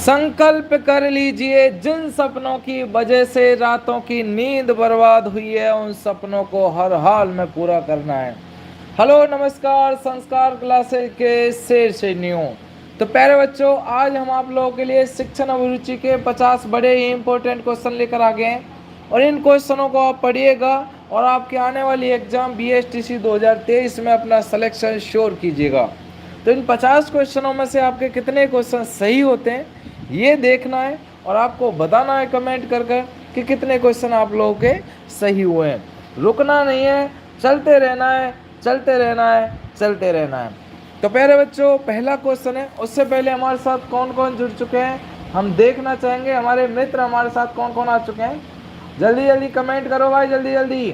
संकल्प कर लीजिए, जिन सपनों की वजह से रातों की नींद बर्बाद हुई है उन सपनों को हर हाल में पूरा करना है। हेलो नमस्कार, संस्कार क्लासेस के शेर श्रेणियों। तो प्यारे बच्चों, आज हम आप लोगों के लिए शिक्षण अभिरुचि के 50 बड़े ही इंपॉर्टेंट क्वेश्चन लेकर आ गए हैं और इन क्वेश्चनों को आप पढ़िएगा और आपके आने वाली एग्जाम BSTC 2023 में अपना सिलेक्शन श्योर कीजिएगा। तो इन 50 क्वेश्चनों में से आपके कितने क्वेश्चन सही होते हैं ये देखना है और आपको बताना है कमेंट कर कर कि कितने क्वेश्चन आप लोगों के सही हुए हैं। रुकना नहीं है, चलते रहना है, चलते रहना है, चलते रहना है। तो प्यारे बच्चों, पहला क्वेश्चन है। उससे पहले हमारे साथ कौन कौन जुड़ चुके हैं हम देखना चाहेंगे। हमारे मित्र हमारे साथ कौन कौन आ चुके हैं, जल्दी जल्दी कमेंट करो भाई, जल्दी जल्दी।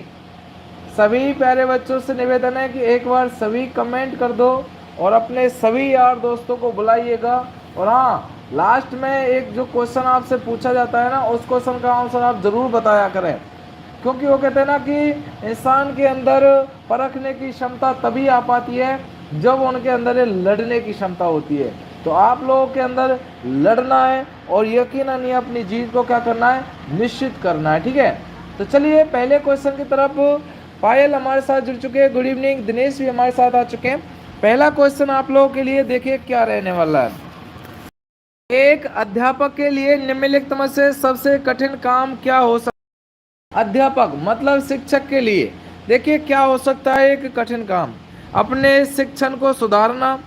सभी प्यारे बच्चों से निवेदन है कि एक बार सभी कमेंट कर दो और अपने सभी यार दोस्तों को बुलाइएगा। और हाँ, लास्ट में एक जो क्वेश्चन आपसे पूछा जाता है ना, उस क्वेश्चन का आंसर आप जरूर बताया करें, क्योंकि वो कहते हैं ना कि इंसान के अंदर परखने की क्षमता तभी आ पाती है जब उनके अंदर लड़ने की क्षमता होती है। तो आप लोगों के अंदर लड़ना है और यकीनन ये अपनी जीत को क्या करना है, निश्चित करना है। ठीक है, तो चलिए पहले क्वेश्चन की तरफ। पायल हमारे साथ जुड़ चुके हैं, गुड इवनिंग। दिनेश भी हमारे साथ आ चुके हैं। पहला क्वेश्चन आप लोगों के लिए देखिए क्या रहने वाला है। एक अध्यापक के लिए निम्नलिखित में से सबसे कठिन काम क्या हो सकता है? अध्यापक मतलब शिक्षक के लिए देखिए क्या हो सकता है एक कठिन काम। अपने शिक्षण को सुधारना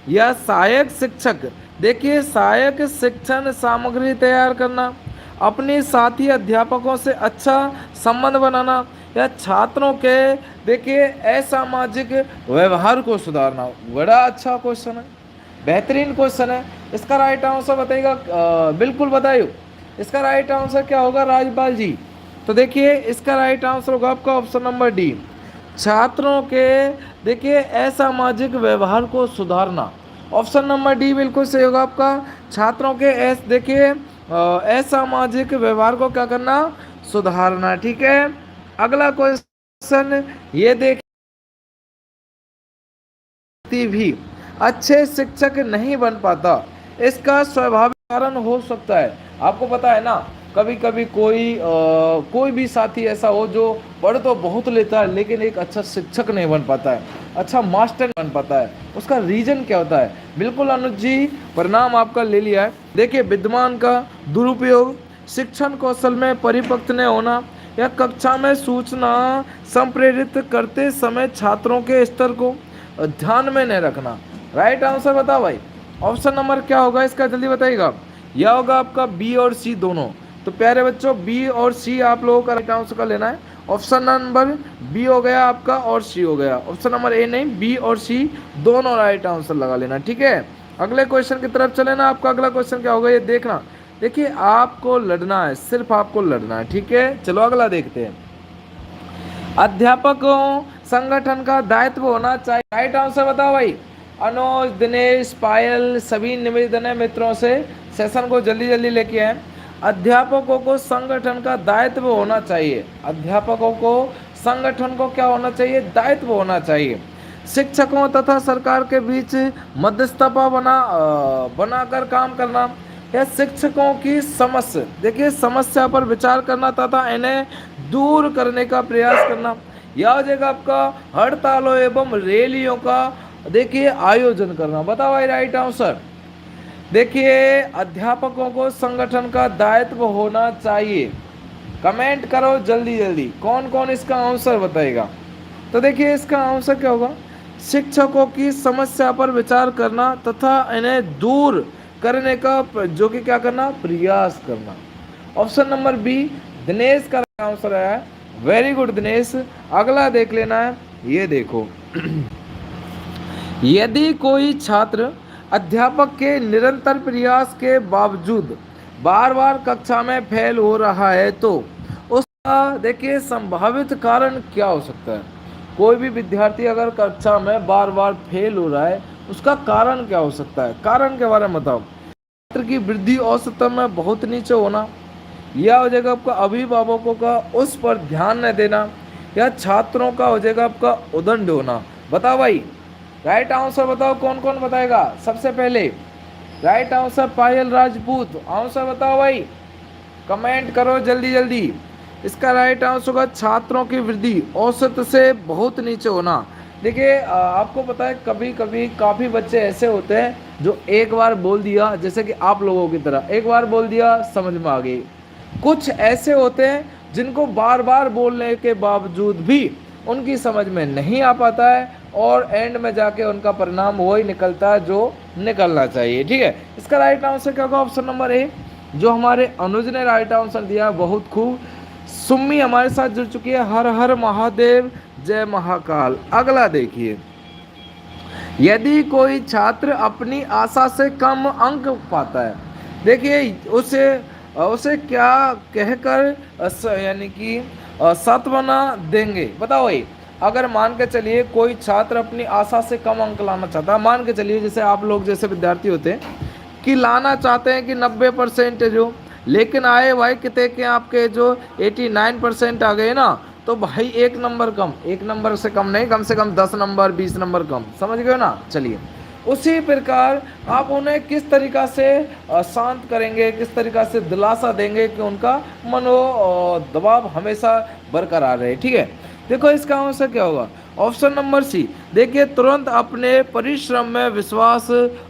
या सहायक शिक्षक, देखिए सहायक शिक्षण सामग्री तैयार करना, अपने साथी अध्यापकों से अच्छा संबंध बनाना या छात्रों के देखिए असामाजिक व्यवहार को सुधारना। बड़ा अच्छा क्वेश्चन है, बेहतरीन क्वेश्चन है। इसका राइट आंसर बताइएगा, बिल्कुल बताइए इसका राइट आंसर क्या होगा राजपाल जी। तो देखिए इसका राइट आंसर होगा आपका ऑप्शन नंबर डी, छात्रों के देखिए असामाजिक व्यवहार को सुधारना। ऑप्शन नंबर डी बिल्कुल सही होगा आपका, छात्रों के देखिए असामाजिक व्यवहार को क्या करना, सुधारना। ठीक है, अगला क्वेश्चन ये देखती भी अच्छे शिक्षक नहीं बन पाता, इसका स्वाभाविक कारण हो सकता है। आपको पता है ना, कभी कभी कोई भी साथी ऐसा हो जो पढ़ तो बहुत लेता है लेकिन एक अच्छा शिक्षक नहीं बन पाता है, अच्छा मास्टर नहीं बन पाता है। उसका रीजन क्या होता है? बिल्कुल अनुज जी, परिणाम आपका ले लिया है। देखिए विद्यमान का दुरुपयोग, शिक्षण कौशल में परिपक्व न होना या कक्षा में सूचना संप्रेरित करते समय छात्रों के स्तर को ध्यान में न रखना। राइट आंसर बताओ भाई, ऑप्शन नंबर क्या होगा इसका, जल्दी बताइएगा। यह होगा आपका बी और सी दोनों। तो प्यारे बच्चों, बी और सी आप लोगों का राइट आंसर का लेना है। ऑप्शन नंबर बी हो गया आपका और सी हो गया, ऑप्शन नंबर ए नहीं, बी और सी दोनों राइट आंसर लगा लेना। ठीक है, अगले क्वेश्चन की तरफ चले ना। आपका अगला क्वेश्चन क्या होगा ये देखना। देखिए आपको लड़ना है, सिर्फ आपको लड़ना है। ठीक है, चलो अगला देखते हैं। अध्यापकों संगठन का दायित्व होना चाहिए। राइट आंसर बताओ भाई। अनुज, दिनेश, पायल, सभी निवेदन है मित्रों से सेशन को जल्दी जल्दी लेके आए। अध्यापकों को संगठन का दायित्व होना चाहिए। अध्यापकों को संगठन को क्या होना चाहिए, दायित्व होना चाहिए। शिक्षकों तथा सरकार के बीच मध्यस्थता बनाकर काम करना या शिक्षकों की समस्या, देखिए समस्या पर विचार करना तथा इन्हें दूर करने का प्रयास करना। यह हो जाएगा आपका हड़तालों एवं रैलियों का देखिए आयोजन करना। बताओ भाई राइट आंसर। देखिए अध्यापकों को संगठन का दायित्व होना चाहिए। कमेंट करो जल्दी जल्दी, कौन कौन इसका आंसर बताएगा। तो देखिए इसका आंसर क्या होगा, शिक्षकों की समस्या पर विचार करना तथा इन्हें दूर करने का जो कि क्या करना, प्रयास करना। ऑप्शन नंबर बी दिनेश का आंसर है। वेरी गुड दिनेश, अगला देख लेना है। ये देखो यदि कोई छात्र अध्यापक के निरंतर प्रयास के बावजूद बार बार कक्षा में फेल हो रहा है तो उसका देखिए संभावित कारण क्या हो सकता है। कोई भी विद्यार्थी अगर कक्षा में बार बार फेल हो रहा है, उसका कारण क्या हो सकता है, कारण के बारे में बताओ। छात्र की वृद्धि औसत में बहुत नीचे होना, यह हो जाएगा आपका अभिभावकों का उस पर ध्यान न देना, या छात्रों का हो जाएगा आपका उदंड होना। बताओ भाई राइट आंसर बताओ, कौन कौन बताएगा। सबसे पहले राइट आंसर पायल राजपूत। आंसर बताओ भाई, कमेंट करो जल्दी जल्दी। इसका राइट आंसर होगा छात्रों की वृद्धि औसत से बहुत नीचे होना। देखिए आपको पता है कभी कभी काफ़ी बच्चे ऐसे होते हैं जो एक बार बोल दिया, जैसे कि आप लोगों की तरह एक बार बोल दिया समझ में आ गई। कुछ ऐसे होते हैं जिनको बार बार बोलने के बावजूद भी उनकी समझ में नहीं आ पाता है और एंड में जाके उनका परिणाम वही निकलता है जो निकलना चाहिए। ठीक है, इसका राइट आंसर क्या होगा? ऑप्शन नंबर ए, जो हमारे अनुज ने राइट आंसर दिया, बहुत खूब। सुम्मी हमारे साथ जुड़ चुकी है, हर हर महादेव जय महाकाल। अगला देखिए, यदि कोई छात्र अपनी आशा से कम अंक पाता है, देखिए उसे उसे क्या कहकर यानी कि सांत्वना देंगे? बताओ भाई, अगर मान के चलिए कोई छात्र अपनी आशा से कम अंक लाना चाहता है, मान के चलिए जैसे आप लोग जैसे विद्यार्थी होते हैं कि लाना चाहते हैं कि 90% जो, लेकिन आए भाई कितने के आपके जो 89% आ गए ना, तो भाई एक नंबर कम, एक नंबर से कम नहीं, कम से कम 10 नंबर 20 नंबर कम, समझ गए ना। चलिए उसी प्रकार आप उन्हें किस तरीक़ा से शांत करेंगे, किस तरीक़ा से दिलासा देंगे कि उनका मनो दबाव हमेशा बरकरार रहे। ठीक है, देखो इसका आंसर क्या होगा? Option number C. देखिए तुरंत अपने परिश्रम में विश्वास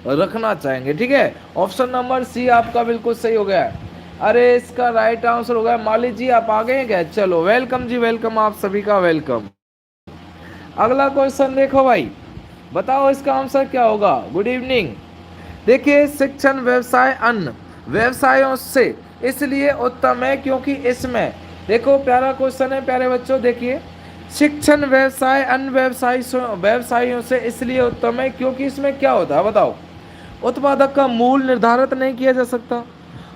रखना चाहेंगे। ठीक है, ऑप्शन नंबर सी आपका बिल्कुल सही हो गया है। अरे इसका राइट आंसर हो गया माली जी, आप आ गए हैं क्या? चलो वेलकम जी, वेलकम, आप सभी का वेलकम। अगला क्वेश्चन देखो भाई, बताओ इसका आंसर क्या होगा? Good evening. देखिए शिक्षण व्यवसाय अन्य व्यवसायों से इसलिए उत्तम है क्योंकि इसमें, देखो प्यारा क्वेश्चन है प्यारे बच्चों, देखिए शिक्षण व्यवसाय अन्य व्यवसायों से इसलिए उत्तम है क्योंकि इसमें क्या होता है बताओ? उत्पादक का मूल्य निर्धारित नहीं किया जा सकता,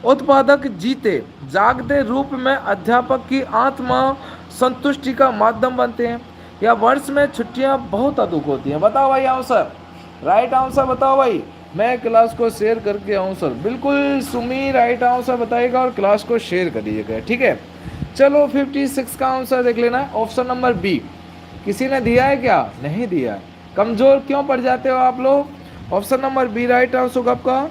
उत्पादक जीते जागते रूप में अध्यापक की आत्मा संतुष्टि का माध्यम बनते हैं, या वर्ष में छुट्टियां बहुत अधिक होती हैं। बताओ भाई आंसर, राइट आंसर बताओ भाई। मैं क्लास को शेयर करके आंसर, बिल्कुल सुमी राइट आंसर बताएगा और क्लास को शेयर करिएगा। ठीक है, चलो 56 का आंसर देख लेना है, ऑप्शन नंबर बी। किसी ने दिया है क्या? नहीं दिया। कमजोर क्यों पड़ जाते हो आप लोग? Option number B right answer होगा आपका।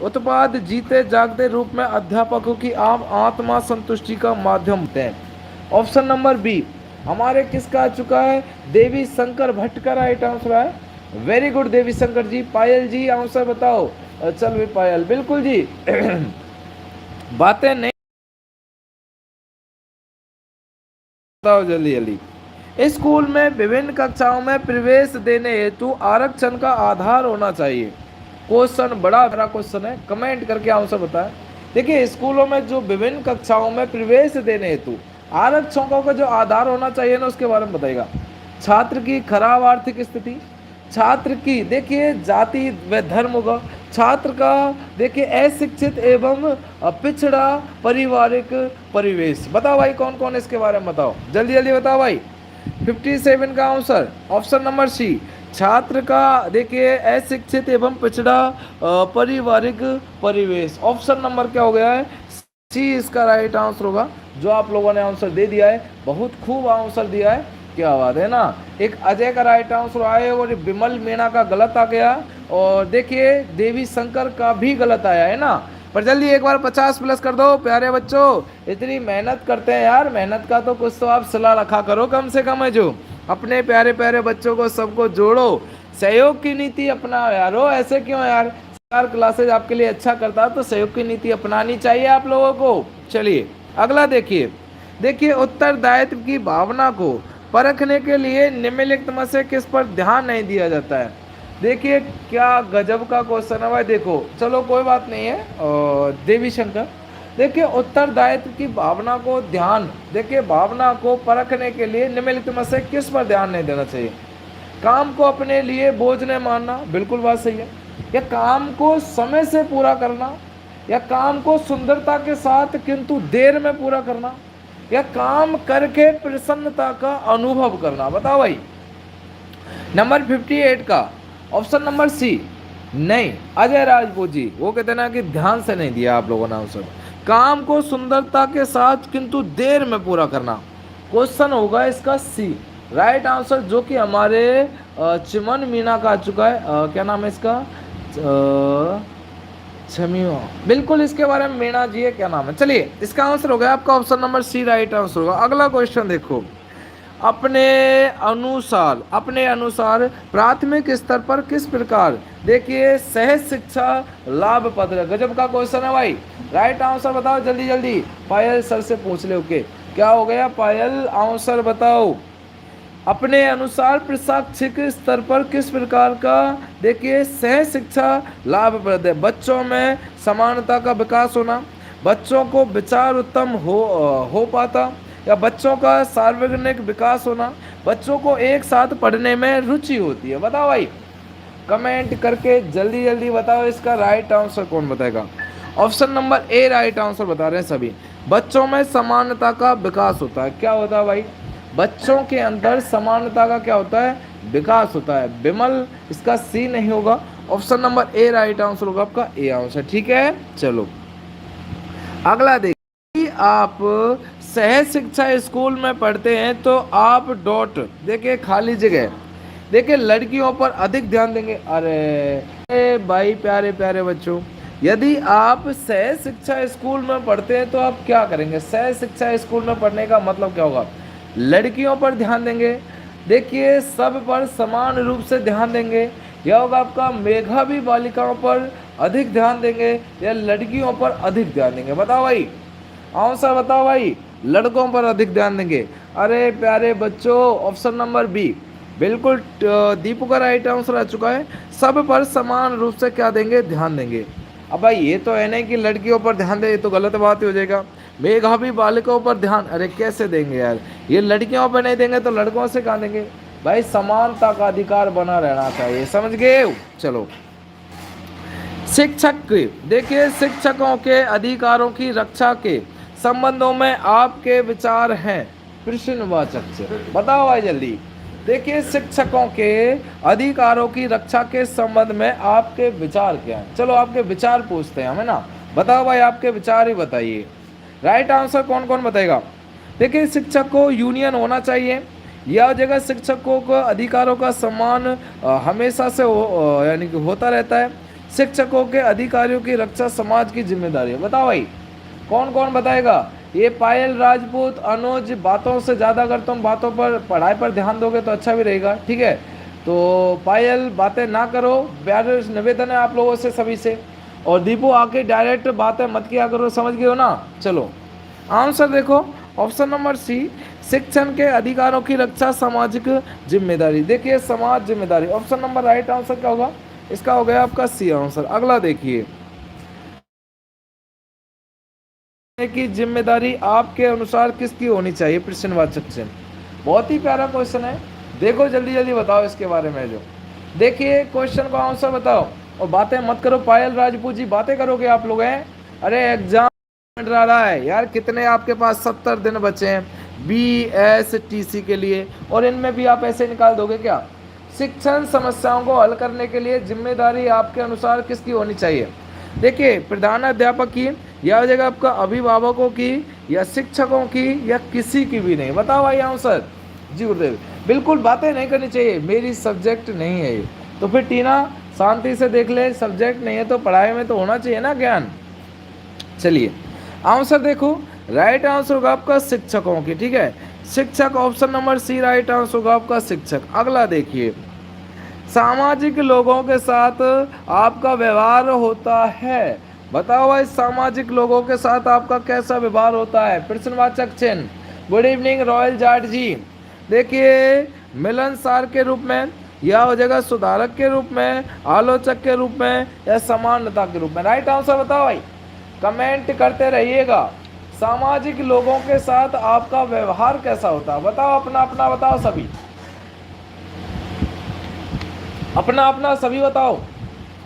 उत्पाद जीते जागते रूप में अध्यापकों की आत्मा संतुष्टि का माध्यम होते हैं। ऑप्शन नंबर बी हमारे किसका आ चुका है? देवी शंकर भट्ट का राइट आंसर है। वेरी गुड देवी शंकर जी। पायल जी आंसर बताओ। चल भी पायल, बिल्कुल जी बातें नहीं बताओ जल्दी जल्दी। स्कूल में विभिन्न कक्षाओं में प्रवेश देने हेतु आरक्षण का आधार होना चाहिए। क्वेश्चन बड़ा बड़ा क्वेश्चन है, कमेंट करके आंसर बताएं। देखिए स्कूलों में जो विभिन्न कक्षाओं में प्रवेश देने हेतु आरक्षकों का जो आधार होना चाहिए ना, उसके बारे में बताइएगा। छात्र की खराब आर्थिक स्थिति, छात्र की देखिए जाति व धर्म होगा, छात्र का देखिए अशिक्षित एवं पिछड़ा पारिवारिक परिवेश। बताओ भाई कौन कौन इसके बारे में बताओ, जल्दी जल्दी बताओ भाई। 57 का आंसर ऑप्शन नंबर सी, छात्र का देखिए अशिक्षित एवं पिछड़ा पारिवारिक परिवेश। ऑप्शन नंबर क्या हो गया है? सी इसका राइट आंसर होगा। जो आप लोगों ने आंसर दे दिया है, बहुत खूब आंसर दिया है, क्या बात है ना। एक अजय का राइट आंसर आया और विमल मीणा का गलत आ गया, और देखिए देवी शंकर का भी गलत आया है ना। पर जल्दी एक बार 50 प्लस कर दो प्यारे बच्चों, इतनी मेहनत करते हैं यार, मेहनत का तो कुछ तो आप सलाह रखा करो कम से कम है। जो अपने प्यारे प्यारे बच्चों को सबको जोड़ो, सहयोग की नीति अपनाओ यारो। ऐसे क्यों यार, सरकार क्लासेज आपके लिए अच्छा करता है तो सहयोग की नीति अपनानी चाहिए आप लोगों को। चलिए अगला देखिए, देखिए उत्तरदायित्व की भावना को परखने के लिए निम्नलिखित में से किस पर ध्यान नहीं दिया जाता है? देखिए क्या गजब का क्वेश्चन है भाई। देखो चलो कोई बात नहीं है, देवी शंकर देखिए उत्तरदायित्व की भावना को ध्यान, देखिए भावना को परखने के लिए निम्नलिखित में से किस पर ध्यान नहीं देना चाहिए? काम को अपने लिए बोझ नहीं मानना, बिल्कुल बात सही है। या काम को समय से पूरा करना, या काम को सुंदरता के साथ किंतु देर में पूरा करना, या काम करके प्रसन्नता का अनुभव करना। बताओ भाई नंबर 58 का ऑप्शन नंबर सी नहीं। अजय राजपूत जी वो कहते हैं ना कि ध्यान से नहीं दिया आप लोगों ने आंसर। काम को सुंदरता के साथ किंतु देर में पूरा करना, क्वेश्चन होगा इसका सी राइट आंसर, जो कि हमारे चिमन मीना का आ चुका है। क्या नाम है इसका? छमियो, बिल्कुल इसके बारे में मीणा जी है, क्या नाम है। चलिए इसका आंसर हो गया आपका option number C right answer होगा। अगला क्वेश्चन देखो, अपने अनुसार प्राथमिक स्तर पर किस प्रकार, देखिए सहज शिक्षा लाभ पत्र, गजब का क्वेश्चन है भाई। राइट आंसर बताओ जल्दी जल्दी, पायल सर से पूछ ले। ओके, क्या हो गया पायल, आंसर बताओ। अपने अनुसार प्रशासनिक स्तर पर किस प्रकार का, देखिए सहज शिक्षा लाभप्रद है, बच्चों में समानता का विकास होना, बच्चों को विचार उत्तम हो पाता, या बच्चों का सार्वजनिक विकास होना, बच्चों को एक साथ पढ़ने में रुचि होती है। बताओ भाई, कमेंट करके जल्दी जल्दी बताओ इसका राइट आंसर कौन बताएगा। ऑप्शन नंबर ए राइट आंसर बता रहे हैं सभी, बच्चों में समानता का विकास होता है। क्या होता है भाई, बच्चों के अंदर समानता का क्या होता है, विकास होता है। विमल, इसका सी नहीं होगा, ऑप्शन नंबर ए राइट आंसर होगा आपका, ए आंसर। ठीक है, चलो अगला देखिए, आप सहज शिक्षा स्कूल में पढ़ते हैं तो आप डॉट, देखिए खाली जगह, देखिए लड़कियों पर अधिक ध्यान देंगे। अरे भाई प्यारे प्यारे बच्चों, यदि आप सहज शिक्षा स्कूल में पढ़ते हैं तो आप क्या करेंगे, सहज शिक्षा स्कूल में पढ़ने का मतलब क्या होगा, लड़कियों पर ध्यान देंगे, देखिए सब पर समान रूप से ध्यान देंगे, यह होगा आपका मेधावी बालिकाओं पर अधिक ध्यान देंगे या लड़कियों पर अधिक ध्यान देंगे। बताओ भाई, आंसर बताओ भाई, लड़कों पर अधिक ध्यान देंगे। अरे प्यारे बच्चों, ऑप्शन नंबर बी बिल्कुल दीपू का राइट आंसर आ चुका है, सब पर समान रूप से क्या देंगे, ध्यान देंगे। अब भाई ये तो है नहीं कि लड़कियों पर ध्यान दे, ये तो गलत बात ही हो जाएगा। मेधावी बालिकाओं पर ध्यान, अरे कैसे देंगे यार, ये लड़कियों पर नहीं देंगे तो लड़कों से कहाँ देंगे भाई, समानता का अधिकार बना रहना चाहिए, समझ गए। चलो शिक्षक, देखिए शिक्षकों के अधिकारों की रक्षा के संबंधों में आपके विचार हैं, प्रश्नवाचक से बताओ भाई जल्दी। देखिए शिक्षकों के अधिकारों की रक्षा के संबंध में आपके विचार क्या हैं, चलो आपके विचार पूछते हैं हमें ना, बताओ भाई आपके विचार ही बताइए। राइट आंसर कौन कौन बताएगा। देखिए शिक्षक को यूनियन होना चाहिए, यह जगह शिक्षकों को अधिकारों का सम्मान हमेशा से यानी कि होता रहता है, शिक्षकों के अधिकारियों की रक्षा समाज की जिम्मेदारी है। बताओ भाई कौन कौन बताएगा। ये पायल राजपूत, अनुज, बातों से ज़्यादा अगर तुम बातों पर, पढ़ाई पर ध्यान दोगे तो अच्छा भी रहेगा, ठीक है। तो पायल बातें ना करो, प्यार निवेदन है आप लोगों से सभी से, और दीपू आके डायरेक्ट बातें मत किया करो, समझ गए हो ना। चलो आंसर देखो, ऑप्शन नंबर सी शिक्षण के अधिकारों की रक्षा सामाजिक जिम्मेदारी, देखिए समाज जिम्मेदारी, ऑप्शन नंबर राइट आंसर क्या होगा, इसका हो गया आपका सी आंसर। अगला देखिए, की जिम्मेदारी आपके अनुसार किसकी होनी चाहिए, प्रश्नवाचक चिन्ह। बहुत ही प्यारा क्वेश्चन है, देखो जल्दी जल्दी बताओ इसके बारे में। जो देखिए क्वेश्चन का आंसर बताओ और बातें मत करो। पायल राजपूत जी बातें करोगे आप लोग हैं, अरे एग्जाम रहा है यार, कितने आपके पास 70 दिन बचे हैं BSTC के लिए, और इनमें भी आप ऐसे निकाल दोगे क्या। शिक्षण समस्याओं को हल करने के लिए जिम्मेदारी आपके अनुसार किसकी होनी चाहिए। देखिए प्रधानाध्यापक की, या हो जाएगा आपका अभिभावकों की, या शिक्षकों की, या किसी की भी नहीं। बताओ भाई आंसर जी गुरुदेव। बिल्कुल बातें नहीं करनी चाहिए, मेरी सब्जेक्ट नहीं है ये। तो फिर टीना शांति से देख ले, सब्जेक्ट नहीं है तो पढ़ाई में तो होना चाहिए ना ज्ञान। चलिए आंसर देखो, राइट आंसर होगा आपका शिक्षकों की, ठीक है, शिक्षक, option number C right answer होगा आपका शिक्षक। अगला देखिए, सामाजिक लोगों के साथ आपका व्यवहार होता है। बताओ भाई सामाजिक लोगों के साथ आपका कैसा व्यवहार होता है, प्रश्नवाचक चिन्ह। गुड इवनिंग रॉयल जाट जी। देखिए मिलनसार के रूप में, या हो जाएगा सुधारक के रूप में, आलोचक के रूप में, या समानता के रूप में। राइट आंसर बताओ भाई, कमेंट करते रहिएगा। सामाजिक लोगों के साथ आपका व्यवहार कैसा होता है, बताओ अपना अपना बताओ सभी, अपना अपना सभी बताओ,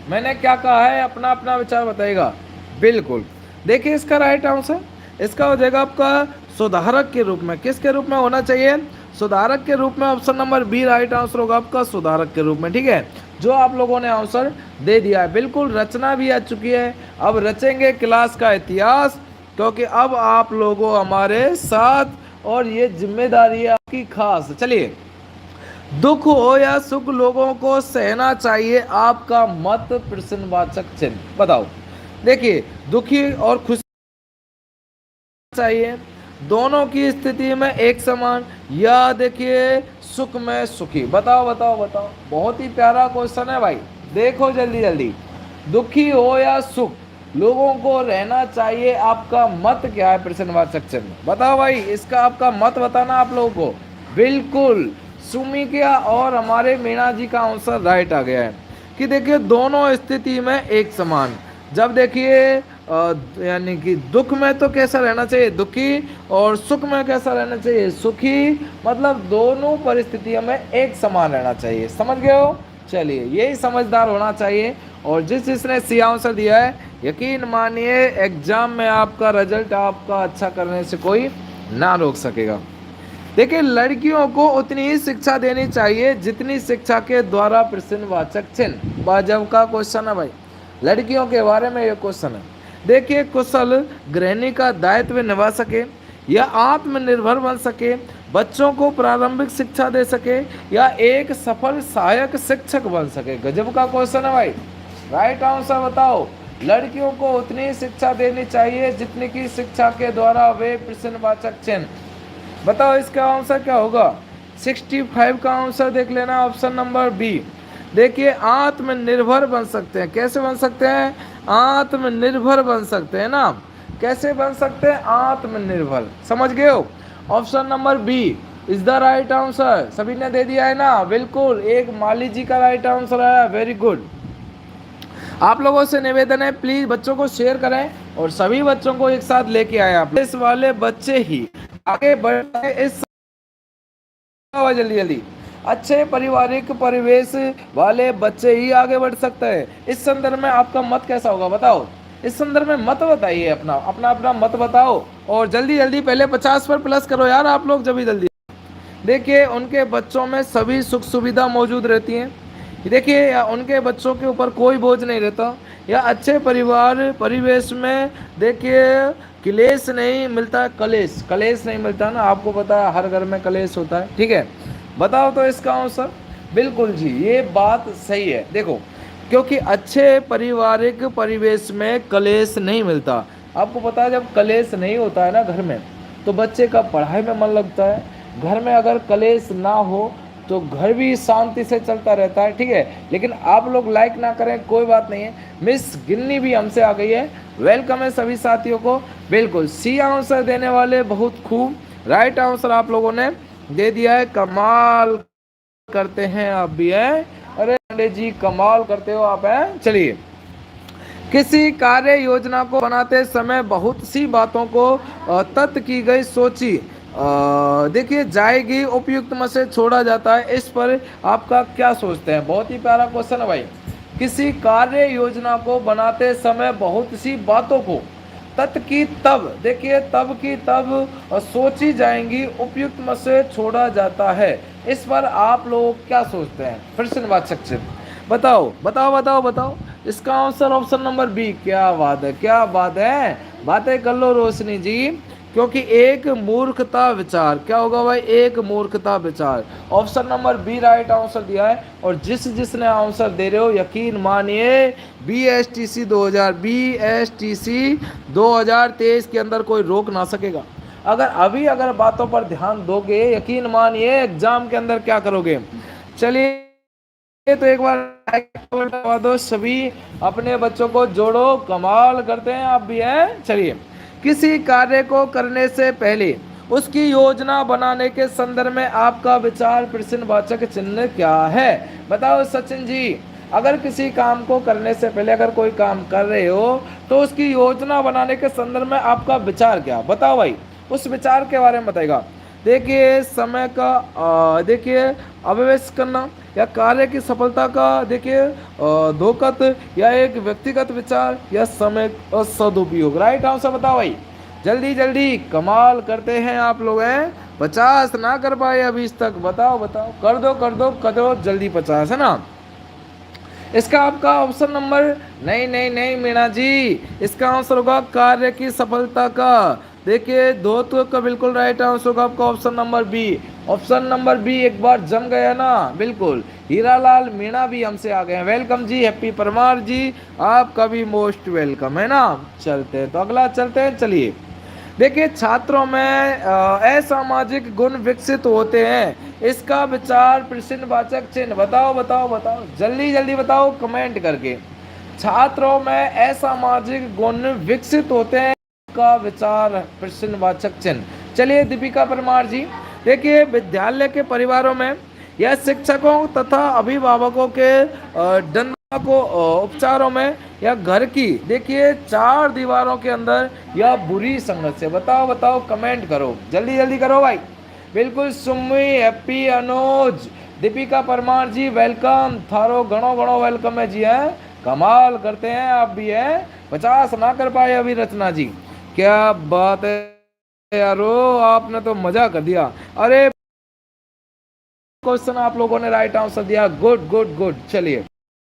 मैंने क्या कहा है, अपना अपना विचार बताएगा। बिल्कुल देखिए इसका राइट आंसर, इसका हो जाएगा आपका सुधारक के रूप में। किसके रूप में होना चाहिए, सुधारक के रूप में, option number B right answer होगा आपका सुधारक के रूप में, ठीक है। जो आप लोगों ने आंसर दे दिया है, बिल्कुल रचना भी आ चुकी है। अब रचेंगे क्लास का इतिहास, क्योंकि अब आप लोगों हमारे साथ और ये जिम्मेदारी है आपकी खास। चलिए, दुख हो या सुख लोगों को सहना चाहिए, आपका मत, प्रश्नवाचक चिन्ह। बताओ देखिए दुखी और खुश चाहिए, दोनों की स्थिति में एक समान, या देखिए सुख में सुखी। बताओ बताओ बताओ, बहुत ही प्यारा क्वेश्चन है भाई। देखो जल्दी जल्दी, दुखी हो या सुख, लोगों को रहना चाहिए, आपका मत क्या है प्रश्नवाचक चिन्ह। बताओ भाई, इसका आपका मत बताना आप लोगों को। बिल्कुल सुमिका और हमारे मीणा जी का आंसर राइट आ गया है कि देखिए दोनों स्थिति में एक समान। जब देखिए यानी कि दुख में तो कैसा रहना चाहिए, दुखी, और सुख में कैसा रहना चाहिए, सुखी। मतलब दोनों परिस्थितियों में एक समान रहना चाहिए। समझ गए हो? चलिए, यही समझदार होना चाहिए। और जिसने सी आंसर दिया है, यकीन मानिए एग्जाम में आपका रिजल्ट आपका अच्छा करने से कोई ना रोक सकेगा। देखिए लड़कियों को उतनी ही शिक्षा देनी चाहिए जितनी शिक्षा के द्वारा प्रश्नवाचक चिन्ह। वाजब का क्वेश्चन है भाई, लड़कियों के बारे में ये क्वेश्चन है। देखिए कुशल गृहिणी का दायित्व निभा सके, या आत्मनिर्भर बन सके, बच्चों को प्रारंभिक शिक्षा दे सके, या एक सफल सहायक शिक्षक बन सके। गजब का क्वेश्चन है भाई। राइट आंसर बताओ। लड़कियों को उतनी शिक्षा देनी चाहिए जितनी की शिक्षा के द्वारा वे प्रश्नवाचक चिन्ह। बताओ इसका आंसर क्या होगा? 65 का आंसर देख लेना, ऑप्शन नंबर बी। देखिए आत्मनिर्भर बन सकते हैं। कैसे बन सकते हैं? आत्मनिर्भर बन सकते हैं ना। कैसे बन सकते हैं? आत्मनिर्भर। समझ गए हो? Option number B is the right answer. सभी ने दे दिया है ना? बिल्कुल, एक माली जी का राइट आंसर आया। Very good. आप लोगों से निवेदन है, प्लीज बच्चों को शेयर करें और सभी बच्चों को एक साथ लेके आए। आप इस वाले बच्चे ही आगे बढ़े, इस जल्दी जल्दी अच्छे पारिवारिक परिवेश वाले बच्चे ही आगे बढ़ सकते हैं। इस संदर्भ में आपका मत कैसा होगा बताओ? इस संदर्भ में मत बताइए, अपना अपना अपना मत बताओ। और जल्दी जल्दी पहले 50 पर प्लस करो यार आप लोग, जल्दी जल्दी। देखिए उनके बच्चों में सभी सुख सुविधा मौजूद रहती हैं। देखिए या उनके बच्चों के ऊपर कोई बोझ नहीं रहता, या अच्छे परिवार परिवेश में देखिए क्लेश नहीं मिलता। कलेश कलेश नहीं मिलता ना, आपको पता है हर घर में कलेश होता है। ठीक है, बताओ तो इसका आंसर। बिल्कुल जी, ये बात सही है। देखो क्योंकि अच्छे पारिवारिक परिवेश में कलेश नहीं मिलता। आपको पता है जब कलेश नहीं होता है ना घर में, तो बच्चे का पढ़ाई में मन लगता है। घर में अगर कलेश ना हो तो घर भी शांति से चलता रहता है। ठीक है, लेकिन आप लोग लाइक ना करें कोई बात नहीं है। मिस गिन्नी भी हमसे आ गई है, वेलकम है सभी साथियों को। बिल्कुल सी आंसर देने वाले बहुत खूब, राइट आंसर आप लोगों ने दे दिया है। कमाल करते हैं आप भी हैं। अरे पांडे जी कमाल करते हो आप हैं। चलिए, किसी कार्य योजना को बनाते समय बहुत सी बातों को तय की गई सोची देखिए जाएगी, उपयुक्त में से छोड़ा जाता है। इस पर आपका क्या सोचते हैं? बहुत ही प्यारा क्वेश्चन है भाई। किसी कार्य योजना को बनाते समय बहुत सी बातों को तत् की तब, देखिए तब की तब सोची जाएंगी, उपयुक्त में से छोड़ा जाता है। इस पर आप लोग क्या सोचते हैं? प्रश्नवाचक चिन्ह। बताओ बताओ बताओ बताओ। इसका आंसर ऑप्शन नंबर बी। क्या बात है, क्या बात है, बातें कर लो रोशनी जी। क्योंकि एक मूर्खता विचार, क्या होगा भाई? एक मूर्खता विचार। Option number B right answer दिया है। और जिसने आंसर दे रहे हो यकीन मानिए बीएसटीसी 2023 के अंदर कोई रोक ना सकेगा। अगर बातों पर ध्यान दोगे, यकीन मानिए एग्जाम के अंदर क्या करोगे। चलिए तो एक बार दबा दो, सभी अपने बच्चों को जोड़ो। कमाल करते हैं आप भी हैं। चलिए, किसी कार्य को करने से पहले उसकी योजना बनाने के संदर्भ में आपका विचार प्रश्नवाचक चिन्ह क्या है? बताओ सचिन जी। अगर किसी काम को करने से पहले अगर कोई काम कर रहे हो तो उसकी योजना बनाने के संदर्भ में आपका विचार क्या? बताओ भाई, उस विचार के बारे में बताएगा। देखिए समय का देखिए अववेश करना, या कार्य की सफलता का देखिए धोखत, या एक व्यक्तिगत विचार, या समय का सदुपयोग। राइट आंसर बताओ भाई, जल्दी जल्दी। कमाल करते हैं आप लोग हैं। 50 ना कर पाए अभी तक। बताओ बताओ, कर दो कर दो कर दो जल्दी, 50 है ना। इसका आपका ऑप्शन नंबर नहीं नहीं नहीं मीणा जी, इसका आंसर होगा कार्य की सफलता का। देखिए दोस्तों का बिल्कुल राइट आंसर होगा आपका option number B. Option number B एक बार जम गया ना, बिल्कुल। हीरालाल मीणा भी हमसे आ गए हैं, वेलकम जी। हैप्पी परमार जी, आपका भी मोस्ट वेलकम है ना। चलते हैं तो अगला चलते हैं, चलिए। देखिए, छात्रों में असामाजिक गुण विकसित होते हैं, इसका विचार प्रश्नवाचक चिन्ह। बताओ बताओ बताओ, जल्दी जल्दी बताओ कमेंट करके। छात्रों में असामाजिक गुण विकसित होते हैं, का विचार प्रश्नवाचक चिन्ह। चलिए दीपिका परमार जी, देखिए विद्यालय के परिवारों में या शिक्षकों तथा अभिभावकों के दंडा को उपचारों में या घर की देखिए चार दीवारों के अंदर या बुरी संगत से। बताओ बताओ कमेंट करो, जल्दी जल्दी करो भाई। बिल्कुल सुमी, हैप्पी, अनुज, दीपिका परमार जी वेलकम, थारो घणो घणो वेलकम है जी। है कमाल करते हैं आप भी, है 50 ना कर पाए अभी रचना जी, क्या बात है यारो, आपने तो मजा कर दिया। अरे क्वेश्चन आप लोगों ने राइट आंसर दिया, गुड गुड गुड। चलिए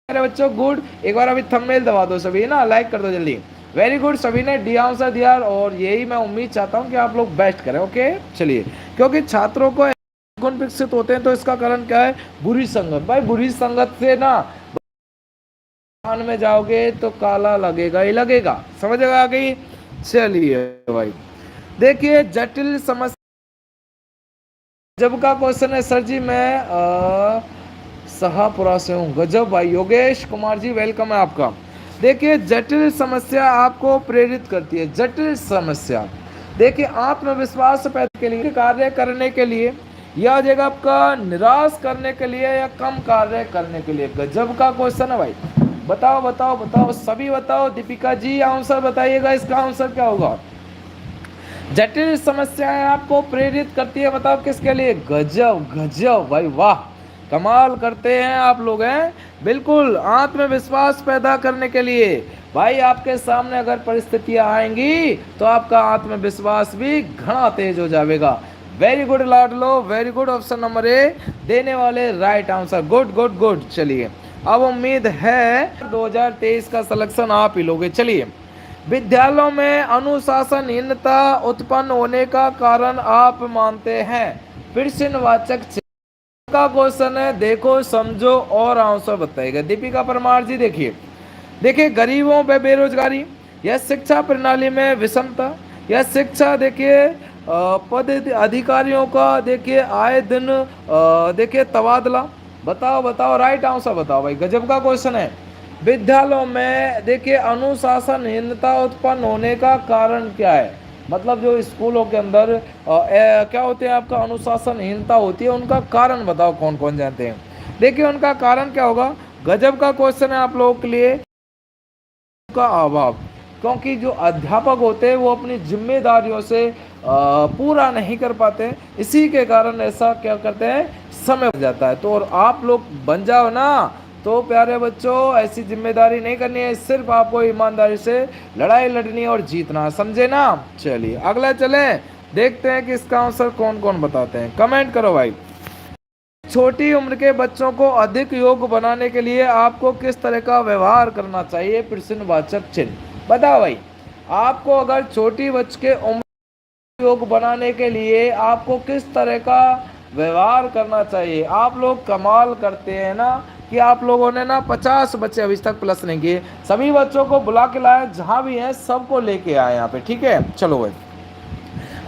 मेरे बच्चों गुड, एक बार अभी थंबनेल दबा दो सभी ना, लाइक कर दो जल्दी। वेरी गुड, सभी ने डी आंसर दिया और यही मैं उम्मीद चाहता हूँ कि आप लोग बेस्ट करें। ओके चलिए, क्योंकि छात्रों को गुण विकसित होते हैं तो इसका कारण क्या है, बुरी संगत। भाई बुरी संगत से ना कान में जाओगे तो काला लगेगा ही लगेगा, समझ आ गई। चलिए भाई, देखिए जटिल समस्या जब का क्वेश्चन है सर जी, मैं शाहपुरा से हूँ। गजब भाई, योगेश कुमार जी वेलकम है आपका। देखिए जटिल समस्या आपको प्रेरित करती है, जटिल समस्या देखिए आत्मविश्वास पैदा के लिए, कार्य करने के लिए, या जगह आपका निराश करने के लिए या कम कार्य करने के लिए। गजब का क्वेश्चन है भाई, बताओ बताओ बताओ सभी बताओ। दीपिका जी आंसर बताइएगा, इसका आंसर क्या होगा। जटिल समस्याएं आपको प्रेरित करती है, बताओ किसके लिए। गजब गजब भाई, वाह कमाल करते हैं आप लोग, हैं बिल्कुल आत्मविश्वास पैदा करने के लिए। भाई आपके सामने अगर परिस्थितियां आएंगी तो आपका आत्मविश्वास भी घना तेज हो जाएगा। वेरी गुड लाडलो, very good, option number A देने वाले right answer, good good good. चलिए अब उम्मीद है 2023 का सिलेक्शन आप ही लोगे। चलिए, विद्यालयों में अनुशासनहीनता उत्पन्न होने का कारण आप मानते हैं, प्रश्नवाचक का क्वेश्चन है, देखो समझो और आंसर बताइएगा। दीपिका परमार जी देखिए, देखिए गरीबों पे बेरोजगारी, या शिक्षा प्रणाली में विषमता, या शिक्षा देखिए पद अधिकारियों का देखिए आए दिन देखिए तबादला। बताओ बताओ राइट आंसर बताओ भाई, गजब का क्वेश्चन है। विद्यालयों में देखिए अनुशासनहीनता उत्पन्न होने का कारण क्या है, मतलब जो स्कूलों के अंदर क्या होते हैं आपका अनुशासनहीनता होती है, उनका कारण बताओ कौन कौन जानते हैं। देखिए उनका कारण क्या होगा, गजब का क्वेश्चन है आप लोगों के लिए। का अभाव, क्योंकि जो अध्यापक होते हैं वो अपनी जिम्मेदारियों से पूरा नहीं कर पाते, इसी के कारण ऐसा क्या करते हैं, समय हो जाता है। तो और आप लोग बन जाओ ना तो प्यारे बच्चों, ऐसी जिम्मेदारी नहीं करनी है, सिर्फ आपको ईमानदारी से लड़ाई लड़नी और जीतना, समझे ना। चलिए अगला चले, देखते हैं कि इसका आंसर कौन कौन बताते हैं, कमेंट करो भाई। छोटी उम्र के बच्चों को अधिक योग्य बनाने के लिए आपको किस तरह का व्यवहार करना चाहिए, प्रश्नवाचक चिन्ह। बताओ भाई, आपको अगर छोटी बच्चे के उम्र योग्य बनाने के लिए आपको किस तरह का व्यवहार करना चाहिए। आप लोग कमाल करते हैं ना कि आप लोगों ने ना 50 बच्चे अभी तक प्लस नहीं किए, सभी बच्चों को बुला के लाए, जहां भी हैं सबको लेके आए यहाँ पे, ठीक है। चलो भाई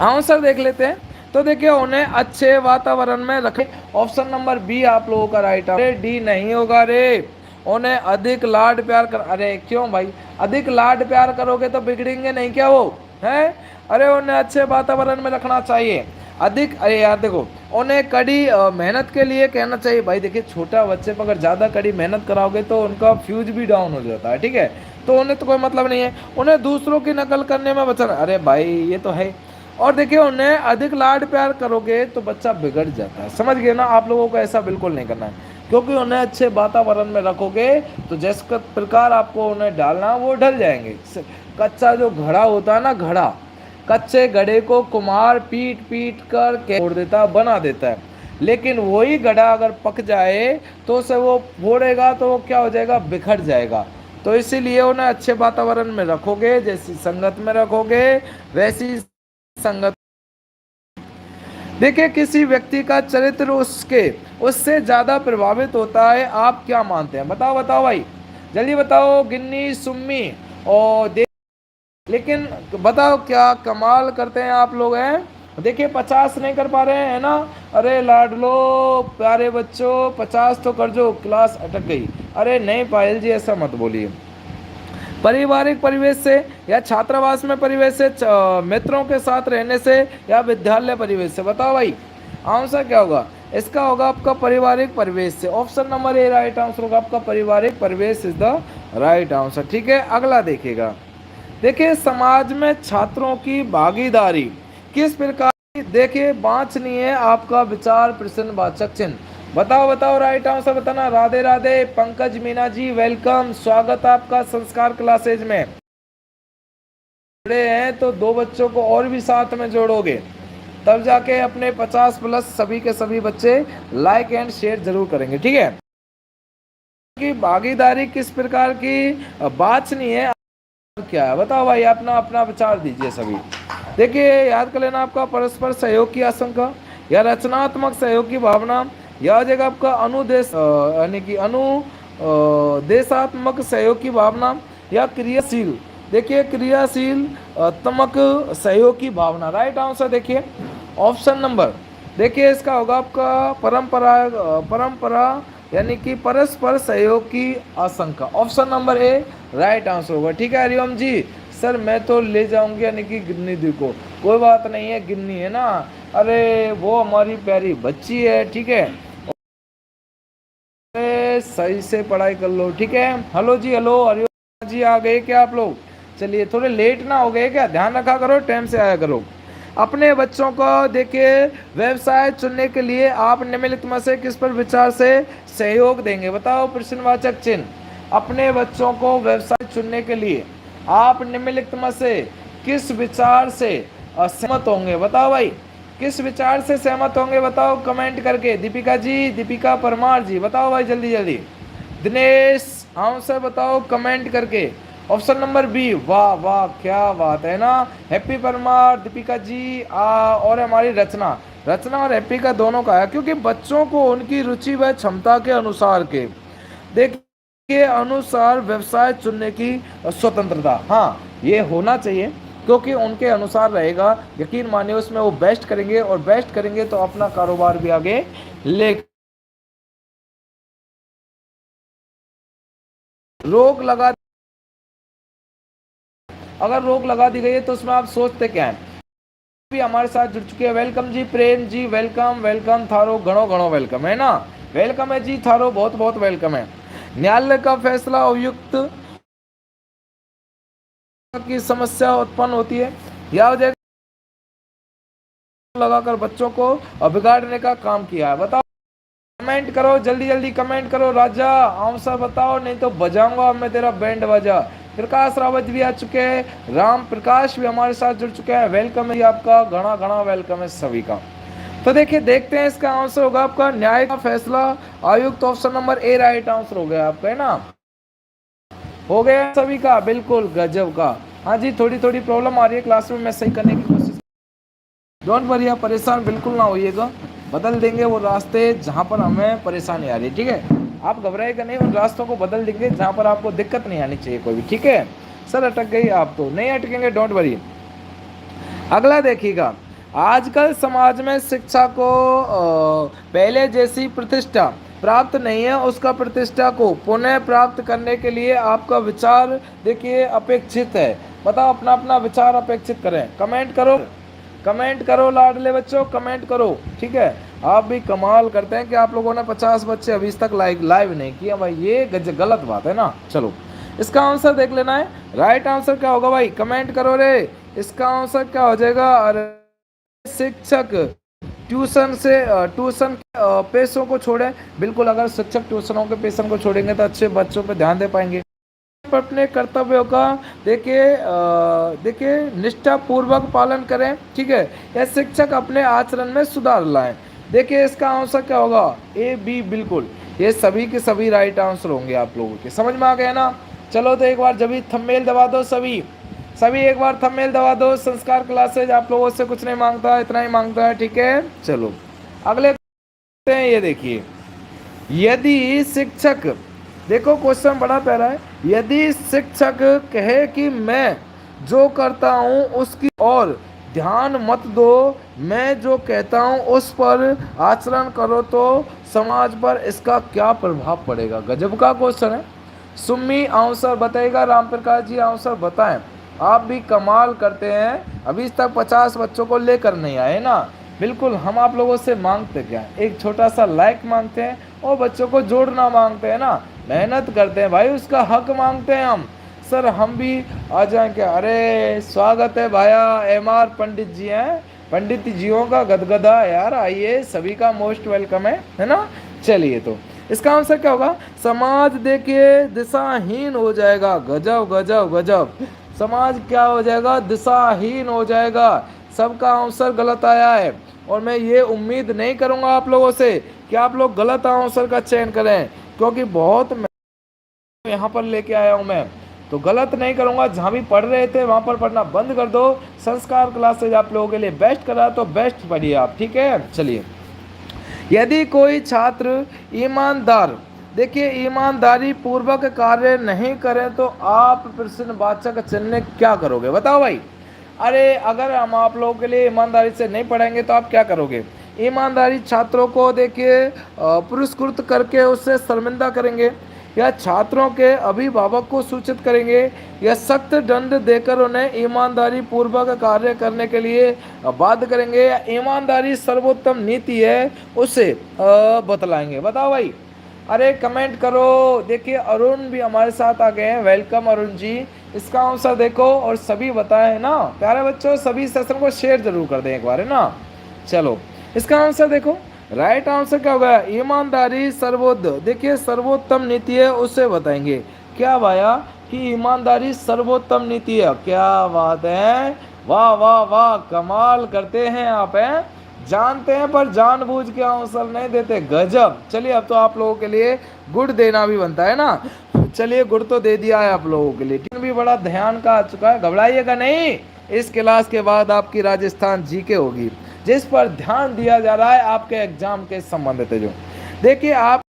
आंसर देख लेते हैं। तो देखिए उन्हें अच्छे वातावरण में रखें, ऑप्शन नंबर बी आप लोगों का राइट आंसर। डी नहीं होगा रे, उन्हें अधिक लाड प्यार कर, अरे क्यों भाई, अधिक लाड प्यार करोगे तो बिगड़ेंगे नहीं क्या वो, है। अरे उन्हें अच्छे वातावरण में रखना चाहिए, अधिक, अरे यार देखो उन्हें कड़ी मेहनत के लिए कहना चाहिए। भाई देखिए छोटा बच्चे पर अगर ज़्यादा कड़ी मेहनत कराओगे तो उनका फ्यूज भी डाउन हो जाता है, ठीक है। तो उन्हें तो कोई मतलब नहीं है, उन्हें दूसरों की नकल करने में बचना, अरे भाई ये तो है। और देखिए उन्हें अधिक लाड प्यार करोगे तो बच्चा बिगड़ जाता है, समझ गए ना। आप लोगों को ऐसा बिल्कुल नहीं करना है, क्योंकि उन्हें अच्छे वातावरण में रखोगे तो जिस प्रकार आपको उन्हें डालना वो ढल जाएंगे। कच्चा जो घड़ा होता है ना, घड़ा, कच्चे घड़े को कुम्हार पीट पीट कर तोड़ देता, बना देता है, लेकिन वही घड़ा अगर पक जाए तो उसे वो फोड़ेगा तो वो क्या हो जाएगा, बिखर जाएगा। तो इसीलिए उन्हें अच्छे वातावरण में रखोगे, जैसी संगत में रखोगे वैसी संगत। देखिए, किसी व्यक्ति का चरित्र उससे ज्यादा प्रभावित होता है, आप क्या मानते हैं? बताओ बताओ भाई, जल्दी बताओ। गिन्नी, सुम्मी और लेकिन बताओ, क्या कमाल करते हैं आप लोग हैं। देखिए 50 नहीं कर पा रहे हैं, है ना। अरे लाडलो प्यारे बच्चों, 50 तो कर जो, क्लास अटक गई। अरे नहीं पायल जी, ऐसा मत बोलिए। पारिवारिक परिवेश से या छात्रावास में परिवेश से, मित्रों के साथ रहने से या विद्यालय परिवेश से? बताओ भाई, आंसर क्या होगा इसका? होगा आपका पारिवारिक परिवेश से। ऑप्शन नंबर ए राइट आंसर होगा आपका, पारिवारिक परिवेश इज द राइट आंसर। ठीक है, अगला देखिएगा। देखिए, समाज में छात्रों की भागीदारी किस प्रकार की, देखिए वांछनीय है? आपका विचार प्रश्नवाचक चिन्ह। बताओ बताओ, राइट आंसर बताना। राधे राधे पंकज मीना जी, वेलकम, स्वागत आपका संस्कार क्लासेज में। जुड़े हैं तो 2 बच्चों को और भी साथ में जोड़ोगे, तब जाके अपने 50 प्लस सभी के सभी बच्चे लाइक एंड शेयर जरूर करेंगे। ठीक है, कि भागीदारी किस प्रकार की वांछनीय है, क्या है? बताओ भाई, अपना अपना विचार दीजिए सभी। देखिए, याद कर लेना आपका परस्पर सहयोग की आशंका, या रचनात्मक सहयोग की भावना, या हो जाएगा आपका अनुदेश यानी कि अनुदेशात्मक सहयोग की भावना, या क्रियाशील। देखिए, क्रियाशील तमक सहयोग की भावना। राइट आंसर देखिए ऑप्शन नंबर, देखिए इसका होगा आपका परंपरा यानी कि परस्पर सहयोग की आशंका। ऑप्शन नंबर ए राइट आंसर होगा। ठीक है हरिओम जी, सर मैं तो ले जाऊंगी यानी कि गिन्नी दी को। कोई बात नहीं है, गिन्नी है ना, अरे वो हमारी प्यारी बच्ची है। ठीक है, अरे सही से पढ़ाई कर लो। ठीक है, हेलो जी, हेलो हरिओम जी, आ गए क्या आप लोग? चलिए, थोड़े लेट ना हो गए क्या? ध्यान रखा करो, टाइम से आया करो। अपने बच्चों को देखिए व्यवसाय चुनने के लिए आप निम्नलिखित में से किस पर विचार से सहयोग देंगे? बताओ प्रश्नवाचक चिन्ह। अपने बच्चों को व्यवसाय चुनने के लिए आप निम्नलिखित में से किस विचार से सहमत होंगे? बताओ भाई, किस विचार से सहमत होंगे? बताओ कमेंट करके। दीपिका जी, दीपिका परमार जी, बताओ भाई जल्दी जल्दी। दिनेश आंसर बताओ कमेंट करके। ऑप्शन नंबर बी, वाह वाह क्या बात है ना। हैप्पी परमार, दीपिका जी और हमारी रचना, रचना और हैप्पी का दोनों का है, क्योंकि बच्चों को उनकी रुचि व क्षमता के अनुसार के देखिए अनुसार व्यवसाय चुनने की स्वतंत्रता, हाँ ये होना चाहिए, क्योंकि उनके अनुसार रहेगा। यकीन मानिए उसमें वो बेस्ट करेंगे, और बेस्ट करेंगे तो अपना कारोबार भी आगे ले। रोक लगा, अगर रोक लगा दी गई है तो उसमें आप सोचते क्या हैं? भी हमारे साथ जुड़ चुके हैं, वेलकम जी, प्रेम जी वेलकम, वेलकम थारो घणो घणो वेलकम, है ना। वेलकम है जी थारो, बहुत बहुत वेलकम है। न्यायालय का फैसला उपयुक्त की समस्या उत्पन्न होती है, या हो जाएगा लगाकर बच्चों को बिगाड़ने का काम किया है? बताओ, कमेंट करो जल्दी जल्दी, कमेंट करो राजा, आंसर बताओ, नहीं तो बजाऊंगा मैं तेरा बैंड बजा। प्रकाश रावत भी आ चुके हैं, राम प्रकाश भी हमारे साथ जुड़ चुके हैं, वेलकम है आपका, घना घना वेलकम है सभी का। तो देखिए देखते हैं इसका आंसर होगा आपका न्याय का फैसला आयुक्त, ऑप्शन नंबर ए राइट आंसर हो गया आपका, है ना। हो गया सभी का, बिल्कुल गजब का। हाँ जी, थोड़ी थोड़ी प्रॉब्लम आ रही है क्लास में, मैं सही करने की कोशिश। डोंट वरी, आप परेशान बिल्कुल ना होइएगा, बदल देंगे वो रास्ते जहाँ पर हमें परेशानी आ रही है। ठीक है, आप घबराएगा नहीं, उन रास्तों को बदल देंगे जहाँ पर आपको दिक्कत नहीं आनी चाहिए कोई भी। ठीक है सर, अटक गई आप तो नहीं अटकेंगे, डोंट वरी। अगला देखिएगा, आजकल समाज में शिक्षा को पहले जैसी प्रतिष्ठा प्राप्त नहीं है, उसका प्रतिष्ठा को पुनः प्राप्त करने के लिए आपका विचार देखिए अपेक्षित है। बताओ, अपना अपना विचार अपेक्षित करें, कमेंट करो, कमेंट करो लाडले बच्चों, कमेंट करो। ठीक है, आप भी कमाल करते हैं कि आप लोगों ने 50 बच्चे अभी तक लाइव नहीं किया भाई, ये गलत बात है ना। चलो इसका आंसर देख लेना है, राइट आंसर क्या होगा भाई, कमेंट करो रे। इसका आंसर क्या हो जाएगा? अरे शिक्षक ट्यूशन पैसों को छोड़े, बिल्कुल, अगर शिक्षक ट्यूशनों के पैसों को छोड़ेंगे तो अच्छे बच्चों पर ध्यान दे पाएंगे। अपने कर्तव्यों का देखिए निष्ठा पूर्वक पालन करें। ठीक है, या शिक्षक अपने आचरण में सुधार लाएं। देखिए इसका आंसर क्या होगा? ए बी, बिल्कुल, ये सभी के सभी राइट आंसर होंगे आप लोगों के, समझ में आ गया ना। चलो तो एक बार जब थंबनेल दबा दो सभी, सभी एक बार थंबनेल दबा दो। संस्कार क्लासेज आप लोगों से कुछ नहीं मांगता, इतना ही मांगता है, ठीक है। चलो अगले हैं, ये देखिए, यदि शिक्षक, देखो क्वेश्चन बड़ा प्यारा है, यदि शिक्षक कहे कि मैं जो करता हूं उसकी और ध्यान मत दो, मैं जो कहता हूं उस पर आचरण करो, तो समाज पर इसका क्या प्रभाव पड़ेगा। गजब का क्वेश्चन है। सुम्मी आंसर बताएगा, राम प्रकाश जी आंसर बताएं। आप भी कमाल करते हैं, अभी तक 50 बच्चों को लेकर नहीं आए ना। बिल्कुल, हम आप लोगों से मांगते क्या, एक छोटा सा लाइक मांगते हैं और बच्चों को जोड़ना मांगते हैं ना, मेहनत करते हैं भाई, उसका हक मांगते हैं हम। सर हम भी आ जाएं क्या। अरे स्वागत है भाया, MR पंडित जी हैं, पंडित जियों का गदगदा यार, आइए, सभी का मोस्ट वेलकम है ना। चलिए, तो इसका आंसर क्या होगा, समाज देखिए दिशाहीन हो जाएगा। गजब गजब गजब, समाज क्या हो जाएगा, दिशाहीन हो जाएगा। सबका आंसर गलत आया है, और मैं ये उम्मीद नहीं करूंगा आप लोगों से कि आप लोग गलत आंसर का चयन करें, क्योंकि बहुत यहाँ पर लेके आया हूं मैं, तो गलत नहीं करूंगा। जहाँ भी पढ़ रहे थे वहाँ पर पढ़ना बंद कर दो। संस्कार क्लासेज आप लोगों के लिए बेस्ट करा, तो बेस्ट पढ़िए आप, ठीक है। चलिए, यदि कोई छात्र ईमानदार, देखिए ईमानदारी पूर्वक कार्य नहीं करे तो आप प्रश्नवाचक चिन्ह क्या करोगे, बताओ भाई। अरे अगर हम आप लोगों के लिए ईमानदारी से नहीं पढ़ाएंगे तो आप क्या करोगे। ईमानदारी छात्रों को देखिए पुरस्कृत करके उससे शर्मिंदा करेंगे, या छात्रों के अभिभावक को सूचित करेंगे, या सख्त दंड देकर उन्हें ईमानदारी पूर्वक कार्य करने के लिए बाध्य करेंगे, या ईमानदारी सर्वोत्तम नीति है उसे बतलाएंगे। बताओ भाई, अरे कमेंट करो। देखिए अरुण भी हमारे साथ आ गए हैं, वेलकम अरुण जी। इसका आंसर देखो और सभी बताएं ना, प्यारे बच्चों सभी सेशन को शेयर जरूर कर दें एक बार, है ना। चलो इसका आंसर देखो, राइट आंसर क्या होगा, ईमानदारी देखिए सर्वोत्तम नीति है उसे बताएंगे। क्या भाया कि ईमानदारी सर्वोत्तम नीति है, क्या बात है, वाह वाह वाह, कमाल करते हैं आप, हैं जानते हैं पर जानबूझ के आंसर नहीं देते, गजब। चलिए अब तो आप लोगों के लिए गुड़ देना भी बनता है ना। चलिए गुड़ तो दे दिया है आप लोगों के लिए, भी बड़ा ध्यान का आ चुका है, घबराइएगा नहीं। इस क्लास के बाद आपकी राजस्थान जीके होगी, जिस पर ध्यान दिया जा रहा है आपके एग्जाम के संबंधित है। जो देखिए आप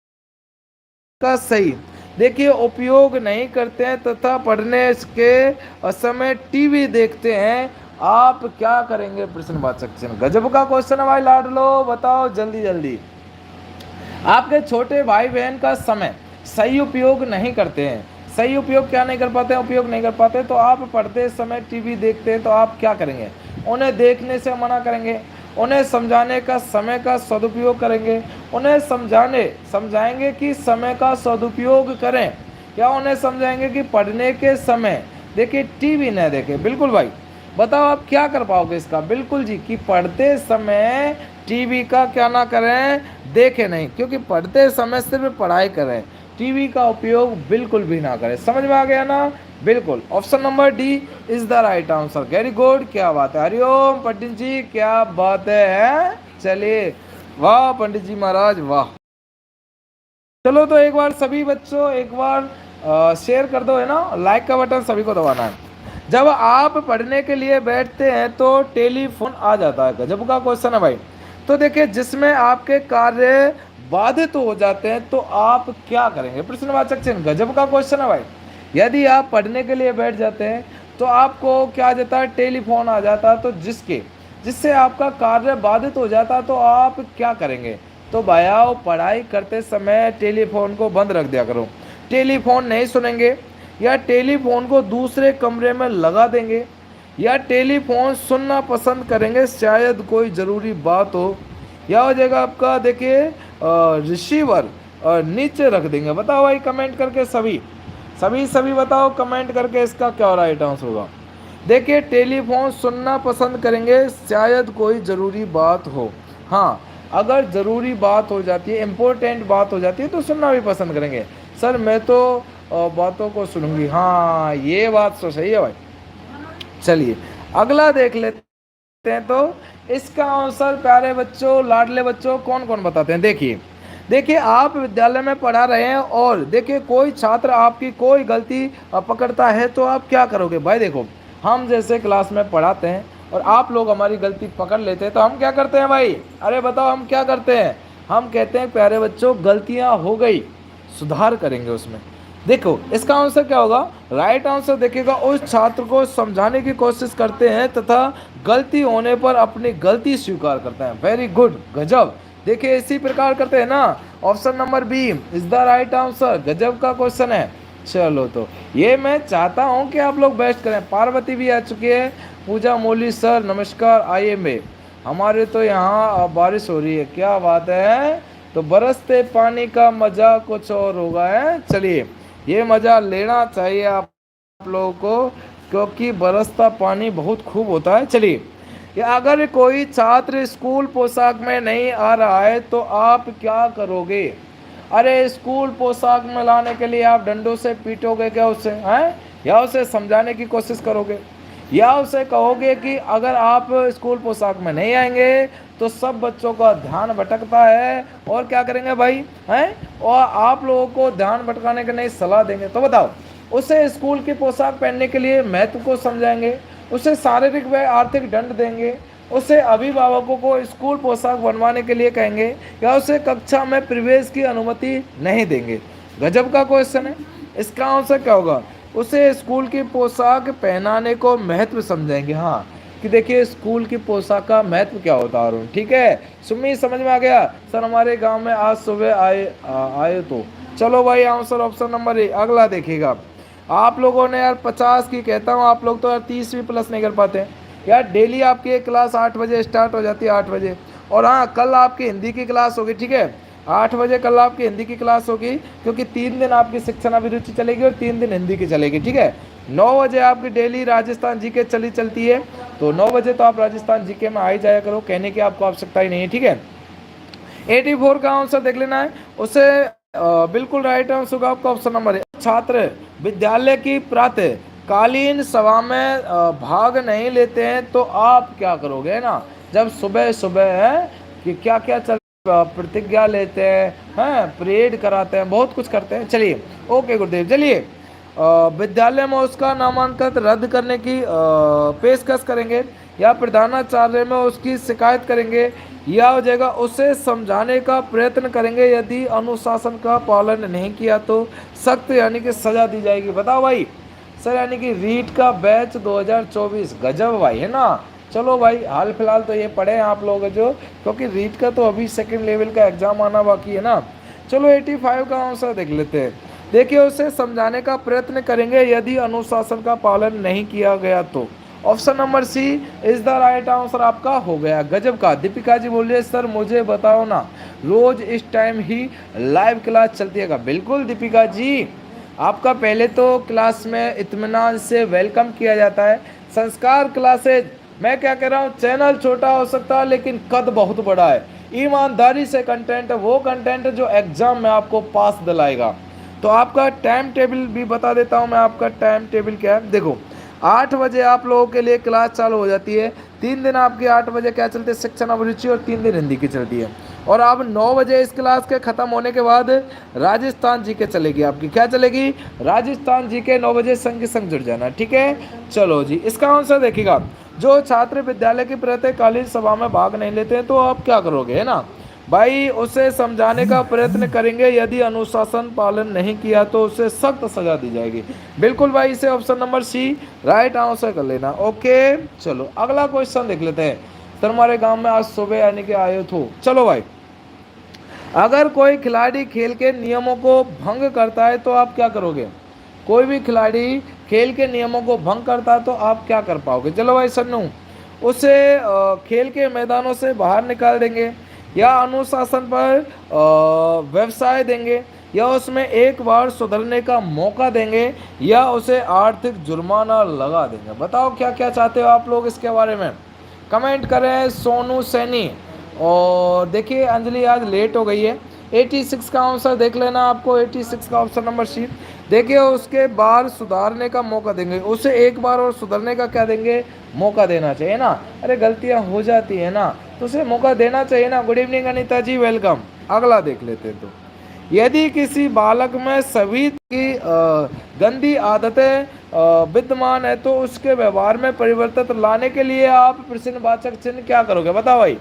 का सही देखिए उपयोग नहीं करते हैं तथा पढ़ने के समय टीवी देखते हैं, आप क्या करेंगे, प्रश्नवाचक चिन्ह। गजब का क्वेश्चन है भाई लाडलो, बताओ जल्दी जल्दी। आपके छोटे भाई बहन का समय सही उपयोग नहीं करते हैं, सही उपयोग क्या नहीं कर पाते हैं, उपयोग नहीं कर पाते, तो आप पढ़ते समय टीवी देखते हैं तो आप क्या करेंगे, उन्हें देखने से मना करेंगे, उन्हें समझाने का समय का सदुपयोग करेंगे, उन्हें समझाएंगे कि समय का सदुपयोग करें, या उन्हें समझाएंगे कि पढ़ने के समय देखिए टीवी न देखें। बिल्कुल भाई, बताओ आप क्या कर पाओगे इसका। बिल्कुल जी, कि पढ़ते समय टीवी का क्या ना करें, देखें नहीं, क्योंकि पढ़ते समय सिर्फ पढ़ाई करें, टीवी का उपयोग बिल्कुल भी ना करें। समझ में आ गया ना, बिल्कुल। Option number D is the right answer, very good, क्या बात है, हरिओम पंडित जी, क्या बात है। चलिए, वाह पंडित जी महाराज वाह। चलो तो एक बार सभी बच्चों एक बार शेयर कर दो, है ना, लाइक का बटन सभी को दबाना है। जब आप पढ़ने के लिए बैठते हैं तो टेलीफोन आ जाता है, गजब का क्वेश्चन है भाई। तो देखिए जिसमें आपके कार्य बाधित हो जाते हैं तो आप क्या करेंगे, प्रश्नवाचक चिन्ह। गजब का क्वेश्चन है भाई। यदि आप पढ़ने के लिए बैठ जाते हैं तो आपको क्या आ जाता है, टेलीफोन आ जाता है, तो जिससे आपका कार्य बाधित हो जाता है तो आप क्या करेंगे। तो भैया पढ़ाई करते समय टेलीफोन को बंद रख दिया करो, टेलीफोन नहीं सुनेंगे, या टेलीफोन को दूसरे कमरे में लगा देंगे, या टेलीफोन सुनना पसंद करेंगे शायद कोई ज़रूरी बात हो, या हो जाएगा आपका देखिए रिसीवर नीचे रख देंगे। बताओ भाई कमेंट करके सभी बताओ कमेंट करके इसका क्या राइट आंसर होगा। देखिए टेलीफोन सुनना पसंद करेंगे शायद कोई ज़रूरी बात हो, हाँ अगर ज़रूरी बात हो जाती है, इम्पोर्टेंट बात हो जाती है तो सुनना भी पसंद करेंगे। सर मैं तो बातों को सुनूंगी, हाँ ये बात तो सही है भाई। चलिए अगला देख लेते हैं, तो इसका आंसर प्यारे बच्चों लाडले बच्चों कौन कौन बताते हैं। देखिए आप विद्यालय में पढ़ा रहे हैं और देखिए कोई छात्र आपकी कोई गलती पकड़ता है तो आप क्या करोगे भाई। देखो हम जैसे क्लास में पढ़ाते हैं और आप लोग हमारी गलती पकड़ लेते हैं तो हम क्या करते हैं भाई? अरे बताओ हम क्या करते हैं? हम कहते हैं प्यारे बच्चों गलतियां हो गई, सुधार करेंगे उसमें। देखो इसका आंसर क्या होगा? राइट आंसर देखिएगा, उस छात्र को समझाने की कोशिश करते हैं तथा गलती होने पर अपनी गलती स्वीकार करते हैं। वेरी गुड, गजब। देखिए इसी प्रकार करते हैं ना। Option number B is the right answer. गजब का क्वेश्चन है। चलो तो ये मैं चाहता हूँ कि आप लोग बेस्ट करें। पार्वती भी आ चुकी है, पूजा मोली सर नमस्कार, आइए में हमारे तो यहाँ बारिश हो रही है, क्या बात है। तो बरसते पानी का मजा कुछ और होगा है। चलिए ये मजा लेना चाहिए आप लोगों को, क्योंकि बरसता पानी बहुत खूब होता है। चलिए या अगर कोई छात्र स्कूल पोशाक में नहीं आ रहा है तो आप क्या करोगे? अरे स्कूल पोशाक में लाने के लिए आप डंडों से पीटोगे क्या उसे, हैं? या उसे समझाने की कोशिश करोगे, या उसे कहोगे कि अगर आप स्कूल पोशाक में नहीं आएंगे तो सब बच्चों का ध्यान भटकता है और क्या करेंगे भाई, हैं? और आप लोगों को ध्यान भटकाने की नहीं सलाह देंगे। तो बताओ उसे स्कूल की पोशाक पहनने के लिए महत्व को समझाएंगे, उसे शारीरिक व आर्थिक दंड देंगे, उसे अभिभावकों को स्कूल पोशाक बनवाने के लिए कहेंगे, या उसे कक्षा में प्रवेश की अनुमति नहीं देंगे? गजब का क्वेश्चन है। इसका आंसर क्या होगा? उसे स्कूल की पोशाक पहनाने को महत्व समझाएंगे। हाँ कि देखिए स्कूल की पोशाक का महत्व क्या होता है अरुण, ठीक है। सुमी समझ में आ गया? सर हमारे गांव में आज सुबह आए तो। चलो भाई आंसर ऑप्शन नंबर ए। अगला देखिएगा, आप लोगों ने यार 50 की कहता हूँ, आप लोग तो यार 30 भी प्लस नहीं कर पाते हैं यार। डेली आपकी एक क्लास 8 बजे स्टार्ट हो जाती है, 8 बजे। और हाँ कल आपकी हिंदी की क्लास होगी, ठीक है 8 बजे कल आपकी हिंदी की क्लास होगी, क्योंकि 3 दिन आपकी शिक्षण अभिरुचि चलेगी और 3 दिन हिंदी की चलेगी, ठीक है। 9 बजे आपकी डेली राजस्थान जीके चलती है, तो 9 बजे तो आप राजस्थान जीके में आ ही जाया करो, कहने की आपको आवश्यकता ही नहीं है, ठीक है। 84 का आंसर देख लेना है उसे। बिल्कुल राइट आंसर होगा आपका ऑप्शन नंबर है। छात्र विद्यालय की प्रातःकालीन सभा में भाग नहीं लेते हैं तो आप क्या करोगे ना? जब सुबह सुबह है कि क्या क्या चल, प्रतिज्ञा लेते हैं, परेड कराते हैं, बहुत कुछ करते हैं। चलिए ओके गुरुदेव, चलिए विद्यालय में उसका नामांकन रद्द करने की पेशकश करेंगे, या प्रधानाचार्य में उसकी शिकायत करेंगे, या हो जाएगा उसे समझाने का प्रयत्न करेंगे, यदि अनुशासन का पालन नहीं किया तो सख्त यानी कि सजा दी जाएगी। बताओ भाई सर, यानी कि रीट का बैच 2024। गजब भाई, है ना। चलो भाई हाल फिलहाल तो ये पढ़े आप लोग जो, क्योंकि रीट का तो अभी सेकंड लेवल का एग्जाम आना बाकी है ना। चलो 85 का आंसर देख लेते हैं। देखिए उसे समझाने का प्रयत्न करेंगे यदि अनुशासन का पालन नहीं किया गया तो। Option number C is the right answer आपका हो गया। गजब का। दीपिका जी बोलिए सर मुझे बताओ ना, रोज इस टाइम ही लाइव क्लास चलती है क्या? बिल्कुल दीपिका जी, आपका पहले तो क्लास में इत्मीनान से वेलकम किया जाता है। संस्कार क्लासेज, मैं क्या कह रहा हूँ, चैनल छोटा हो सकता है लेकिन कद बहुत बड़ा है। ईमानदारी से कंटेंट, वो कंटेंट जो एग्जाम में आपको पास दिलाएगा। तो आपका टाइम टेबल भी बता देता हूँ मैं, आपका टाइम टेबल क्या है। देखो 8 बजे आप लोगों के लिए क्लास चालू हो जाती है। 3 दिन आपकी 8 बजे क्या चलती है, शिक्षण अभिरुचि, और 3 दिन हिंदी की चलती है। और अब 9 बजे इस क्लास के खत्म होने के बाद राजस्थान जी के चलेगी, आपकी क्या चलेगी, राजस्थान जी के 9 बजे संग के संग जुड़ जाना, ठीक है। चलो जी इसका आंसर देखिएगा, जो छात्र विद्यालय की प्रातःकालीन सभा में भाग नहीं लेते हैं तो आप क्या करोगे, है ना भाई? उसे समझाने का प्रयत्न करेंगे, यदि अनुशासन पालन नहीं किया तो उसे सख्त सजा दी जाएगी। बिल्कुल भाई, इसे option number C right answer कर लेना। ओके चलो अगला क्वेश्चन देख लेते हैं। सर हमारे गांव में आज सुबह यानी कि आए थे। चलो भाई, अगर कोई खिलाड़ी खेल के नियमों को भंग करता है तो आप क्या करोगे? कोई भी खिलाड़ी खेल के नियमों को भंग करता है तो आप क्या कर पाओगे? चलो भाई सन्नू, उसे खेल के मैदानों से बाहर निकाल देंगे, या अनुशासन पर व्यवसाय देंगे, या उसमें एक बार सुधरने का मौका देंगे, या उसे आर्थिक जुर्माना लगा देंगे। बताओ क्या क्या चाहते हो आप लोग इसके बारे में, कमेंट करें सोनू सैनी। और देखिए अंजलि आज लेट हो गई है। 86 का आंसर देख लेना आपको, 86 का ऑप्शन नंबर सी। देखिए उसके बाद सुधारने का मौका देंगे, उसे एक बार और सुधरने का क्या देंगे, मौका देना चाहिए ना। अरे गलतियां हो जाती है ना, तो उसे मौका देना चाहिए ना। गुड इवनिंग अनीता जी, वेलकम। अगला देख लेते हैं। तो यदि किसी बालक में सभी की गंदी आदतें विद्यमान है तो उसके व्यवहार में परिवर्तन लाने के लिए आप प्रश्नवाचक चिन्ह क्या करोगे? बताओ भाई,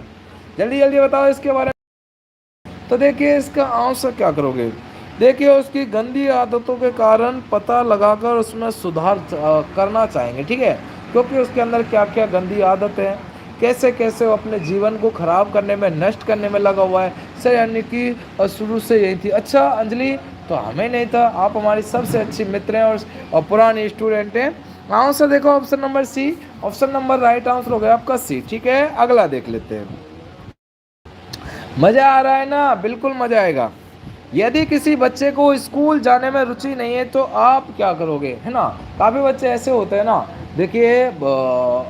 जल्दी जल्दी बताओ इसके बारे में। तो देखिए इसका आंसर क्या करोगे? देखिए उसकी गंदी आदतों के कारण पता लगाकर उसमें सुधार करना चाहेंगे, ठीक है, क्योंकि उसके अंदर क्या क्या गंदी आदत है, कैसे कैसे वो अपने जीवन को खराब करने में, नष्ट करने में लगा हुआ है। सर यानी कि शुरू से यही थी। अच्छा अंजलि, तो हमें नहीं था, आप हमारी सबसे अच्छी मित्र हैं और पुरानी स्टूडेंट हैं। आंसर देखो option number C, option number right answer हो गया आपका सी, ठीक है। अगला देख लेते हैं। मजा आ रहा है ना? बिल्कुल मजा आएगा। यदि किसी बच्चे को स्कूल जाने में रुचि नहीं है तो आप क्या करोगे, है ना। काफ़ी बच्चे ऐसे होते हैं ना, देखिए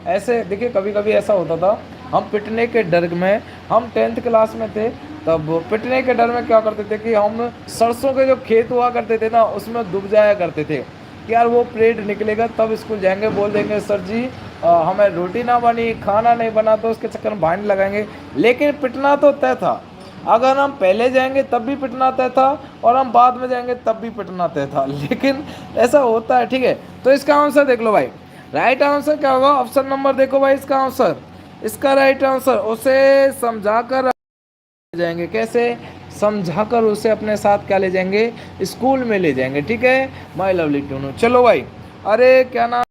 ऐसे देखिए कभी कभी ऐसा होता था, हम पिटने के डर में, हम 10th क्लास में थे, तब पिटने के डर में क्या करते थे कि हम सरसों के जो खेत हुआ करते थे ना उसमें डूब जाया करते थे कि यार वो परेड निकलेगा तब स्कूल जाएंगे, बोल देंगे सर जी हमें रोटी ना बनी, खाना नहीं बना, तो उसके चक्कर में भांड लगाएंगे। लेकिन पिटना तो तय था, अगर हम पहले जाएंगे तब भी पिटना तय था और हम बाद में जाएंगे तब भी पिटना तय था। लेकिन ऐसा होता है, ठीक है। तो इसका आंसर देख लो भाई, राइट आंसर क्या होगा? ऑप्शन नंबर देखो भाई इसका आंसर, इसका राइट आंसर उसे समझाकर जाएंगे। कैसे समझाकर उसे अपने साथ क्या ले जाएंगे? स्कूल में ले जाएंगे, ठीक है। माय लवली टूनू, चलो भाई। अरे क्या नाम,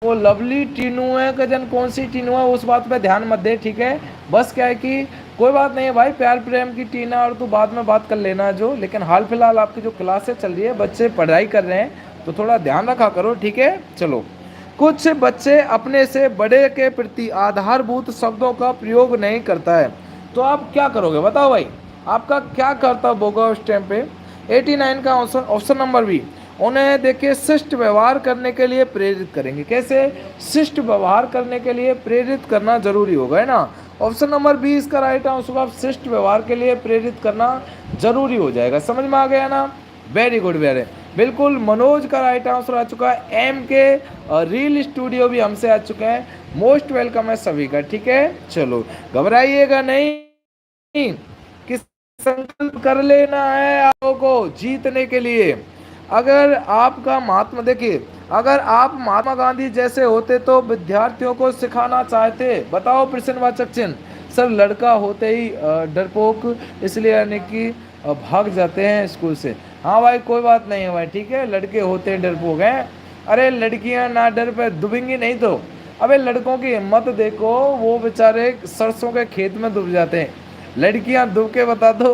वो लवली टीनू है कजन, कौन सी टीनू है उस बात पे ध्यान मत दे, ठीक है। बस क्या है कि कोई बात नहीं है भाई, प्यार प्रेम की टीना और तू बाद में बात कर लेना जो, लेकिन हाल फिलहाल आपकी जो क्लासेस चल रही है, बच्चे पढ़ाई कर रहे हैं तो थोड़ा ध्यान रखा करो, ठीक है। चलो, कुछ बच्चे अपने से बड़े के प्रति आधारभूत शब्दों का प्रयोग नहीं करता है, तो आप क्या करोगे? बताओ भाई, आपका क्या कर्तव्य होगा उस टाइम पे? 89 का आंसर ऑप्शन नंबर बी, उन्हें देखिए शिष्ट व्यवहार करने के लिए प्रेरित करेंगे। कैसे शिष्ट व्यवहार करने के लिए प्रेरित करना जरूरी होगा, है ना। ऑप्शन नंबर बी इसका राइट आंसर होगा, शिष्ट व्यवहार के लिए प्रेरित करना जरूरी हो जाएगा। समझ में आ गया ना? वेरी गुड, वेरी बिल्कुल। मनोज का राइट आंसर आ चुका है। एम के रील स्टूडियो भी हमसे आ चुके हैं, मोस्ट वेलकम है सभी का, ठीक है। चलो घबराइएगा नहीं, कि संकल्प कर लेना है आपको जीतने के लिए। अगर आपका महात्मा, देखिए अगर आप महात्मा गांधी जैसे होते तो विद्यार्थियों को सिखाना चाहते, बताओ प्रश्नवाचक चिन्ह। सर लड़का होते ही डरपोक, इसलिए यानी कि भाग जाते हैं स्कूल से। हाँ भाई कोई बात नहीं है भाई, ठीक है, लड़के होते हैं डरपोक हैं। अरे लड़कियां ना डर पे डूबेंगी नहीं तो। अबे लड़कों की हिम्मत देखो, वो बेचारे सरसों के खेत में डूब जाते हैं, लड़कियां डूब के बता दो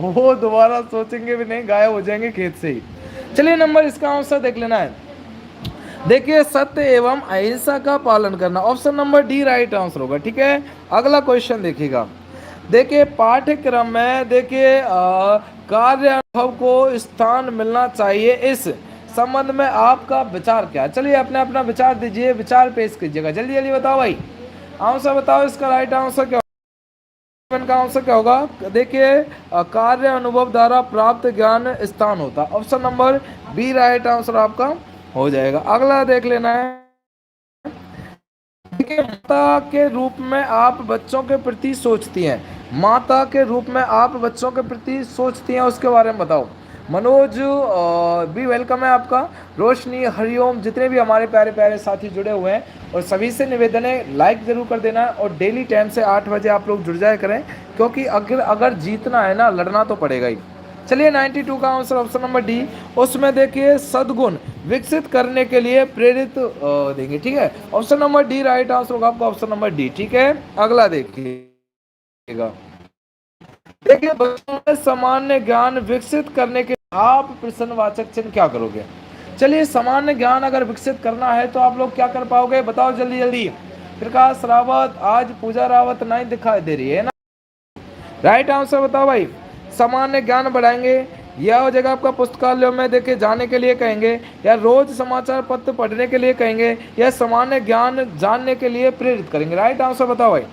वो दोबारा सोचेंगे भी नहीं, गायब हो जाएंगे खेत से ही। चलिए नंबर इसका आंसर देख लेना है। देखिए सत्य एवं अहिंसा का पालन करना, option number D right answer होगा, ठीक है। अगला क्वेश्चन देखिएगा। देखिए पाठ्यक्रम में देखिए कार्य अनुभव को स्थान मिलना चाहिए, इस संबंध में आपका विचार क्या है? चलिए अपना अपना विचार दीजिए, विचार पेश कीजिएगा, जल्दी जल्दी बताओ भाई। आंसर बताओ, इसका राइट आंसर क्या का आंसर क्या होगा? देखिए कार्य अनुभव द्वारा प्राप्त ज्ञान स्थान होता, option number B right answer आपका हो जाएगा। अगला देख लेना है। देखिए माता के रूप में आप बच्चों के प्रति सोचती हैं, माता के रूप में आप बच्चों के प्रति सोचती हैं, उसके बारे में बताओ। मनोज भी वेलकम है आपका, रोशनी, हरिओम, जितने भी हमारे प्यारे प्यारे साथी जुड़े हुए हैं, और सभी से निवेदन है लाइक जरूर कर देना, और डेली टाइम से 8 बजे आप लोग जुड़ जाया करें, क्योंकि अगर जीतना है ना, लड़ना तो पड़ेगा ही। चलिए 92 का आंसर ऑप्शन नंबर डी, उसमें देखिए सद्गुण विकसित करने के लिए प्रेरित देंगे, ठीक है। Option number D right answer होगा आपका, ऑप्शन नंबर डी, ठीक है। अगला देखिएगा। देखिए बच्चों में सामान्य ज्ञान विकसित करने के आप प्रश्नवाचक चिन्ह क्या करोगे? चलिए सामान्य ज्ञान अगर विकसित करना है तो आप लोग क्या कर पाओगे? बताओ जल्दी जल्दी। प्रकाश रावत, आज पूजा रावत नहीं दिखाई दे रही है ना, राइट आंसर बताओ भाई। सामान्य ज्ञान बढ़ाएंगे, यह हो जाएगा आपका पुस्तकालयों में देखे जाने के लिए कहेंगे, या रोज समाचार पत्र पढ़ने के लिए कहेंगे, या सामान्य ज्ञान जानने के लिए प्रेरित करेंगे। राइट आंसर बताओ भाई।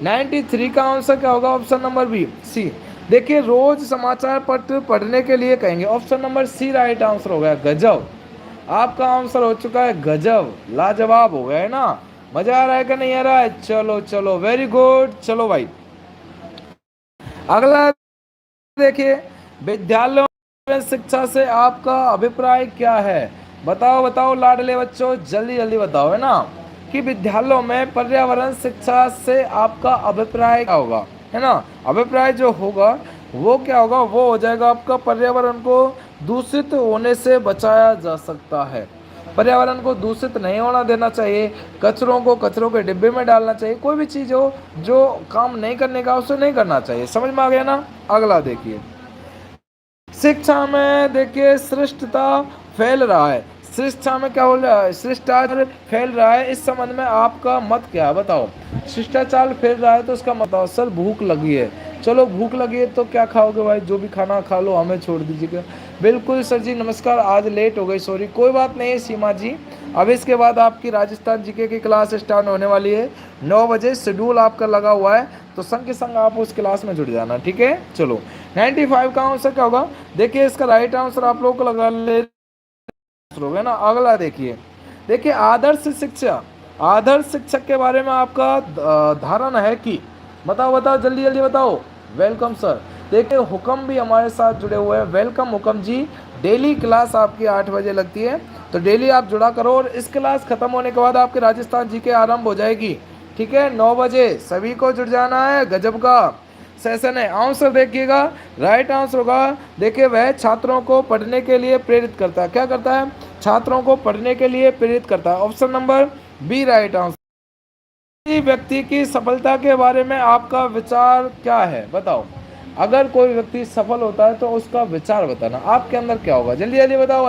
93 का आंसर क्या होगा? Option number B C. देखिए रोज समाचार पत्र पढ़ने के लिए कहेंगे, option number C right answer हो गया। गजब, आपका आंसर हो चुका है गजब, लाजवाब हो गया है ना। मजा आ रहा है कि नहीं आ रहा है? चलो चलो वेरी गुड। चलो भाई अगला देखिए, विद्यालयों में शिक्षा से आपका अभिप्राय क्या है? बताओ बताओ लाडले बच्चों, जल्दी जल्दी बताओ, है ना, कि विद्यालयों में पर्यावरण शिक्षा से आपका अभिप्राय क्या होगा, है ना। अभिप्राय जो होगा वो क्या होगा, वो हो जाएगा आपका पर्यावरण को दूषित होने से बचाया जा सकता है। पर्यावरण को दूषित नहीं होना देना चाहिए, कचरों को कचरों के डिब्बे में डालना चाहिए, कोई भी चीज़ हो जो काम नहीं करने का उसे नहीं करना चाहिए। समझ में आ गया ना। अगला देखिए, शिक्षा में देखिए शिष्टता फैल रहा है। शिक्षा में क्या हो रहा है, शिष्टाचार फैल रहा है, इस संबंध में आपका मत क्या है बताओ। शिष्टाचार फैल रहा है तो उसका मत बताओ। सर भूख लगी है, चलो भूख लगी है तो क्या खाओगे भाई, जो भी खाना खा लो, हमें छोड़ दीजिएगा। बिल्कुल सर जी, नमस्कार, आज लेट हो गई, सॉरी, कोई बात नहीं है सीमा जी। अब इसके बाद आपकी राजस्थान जीके की क्लास स्टार्ट होने वाली है 9 बजे, शेड्यूल आपका लगा हुआ है, तो संग के संग आप उस क्लास में जुड़ जाना, ठीक है। चलो 95 का आंसर क्या होगा, देखिए इसका राइट आंसर आप लोगों को लगा ले होगा ना। अगला देखिए, देखिए आदर्श शिक्षा, आदर्श शिक्षक के बारे में आपका धारणा है कि, बताओ बताओ जल्दी जल्दी बताओ। वेलकम सर, देखिए हुक्म भी हमारे साथ जुड़े हुए हैं, वेलकम हुक्म जी। डेली क्लास आपकी 8 बजे लगती है, तो डेली आप जुड़ा करो, और इस क्लास खत्म होने के बाद आपके राजस्थान जी के आरंभ हो जाएगी, ठीक है। 9 बजे सभी को जुड़ जाना है, गजब का सेशन है। आंसर देखिएगा, राइट आंसर होगा, देखिए वह छात्रों को पढ़ने के लिए प्रेरित करता है। क्या करता है, छात्रों को पढ़ने के लिए प्रेरित करता है। Option number B right answer. किसी व्यक्ति की सफलता के बारे में आपका विचार क्या है बताओ। अगर कोई व्यक्ति सफल होता है तो उसका विचार बताना, आपके अंदर क्या होगा, जल्दी जल्दी बताओ।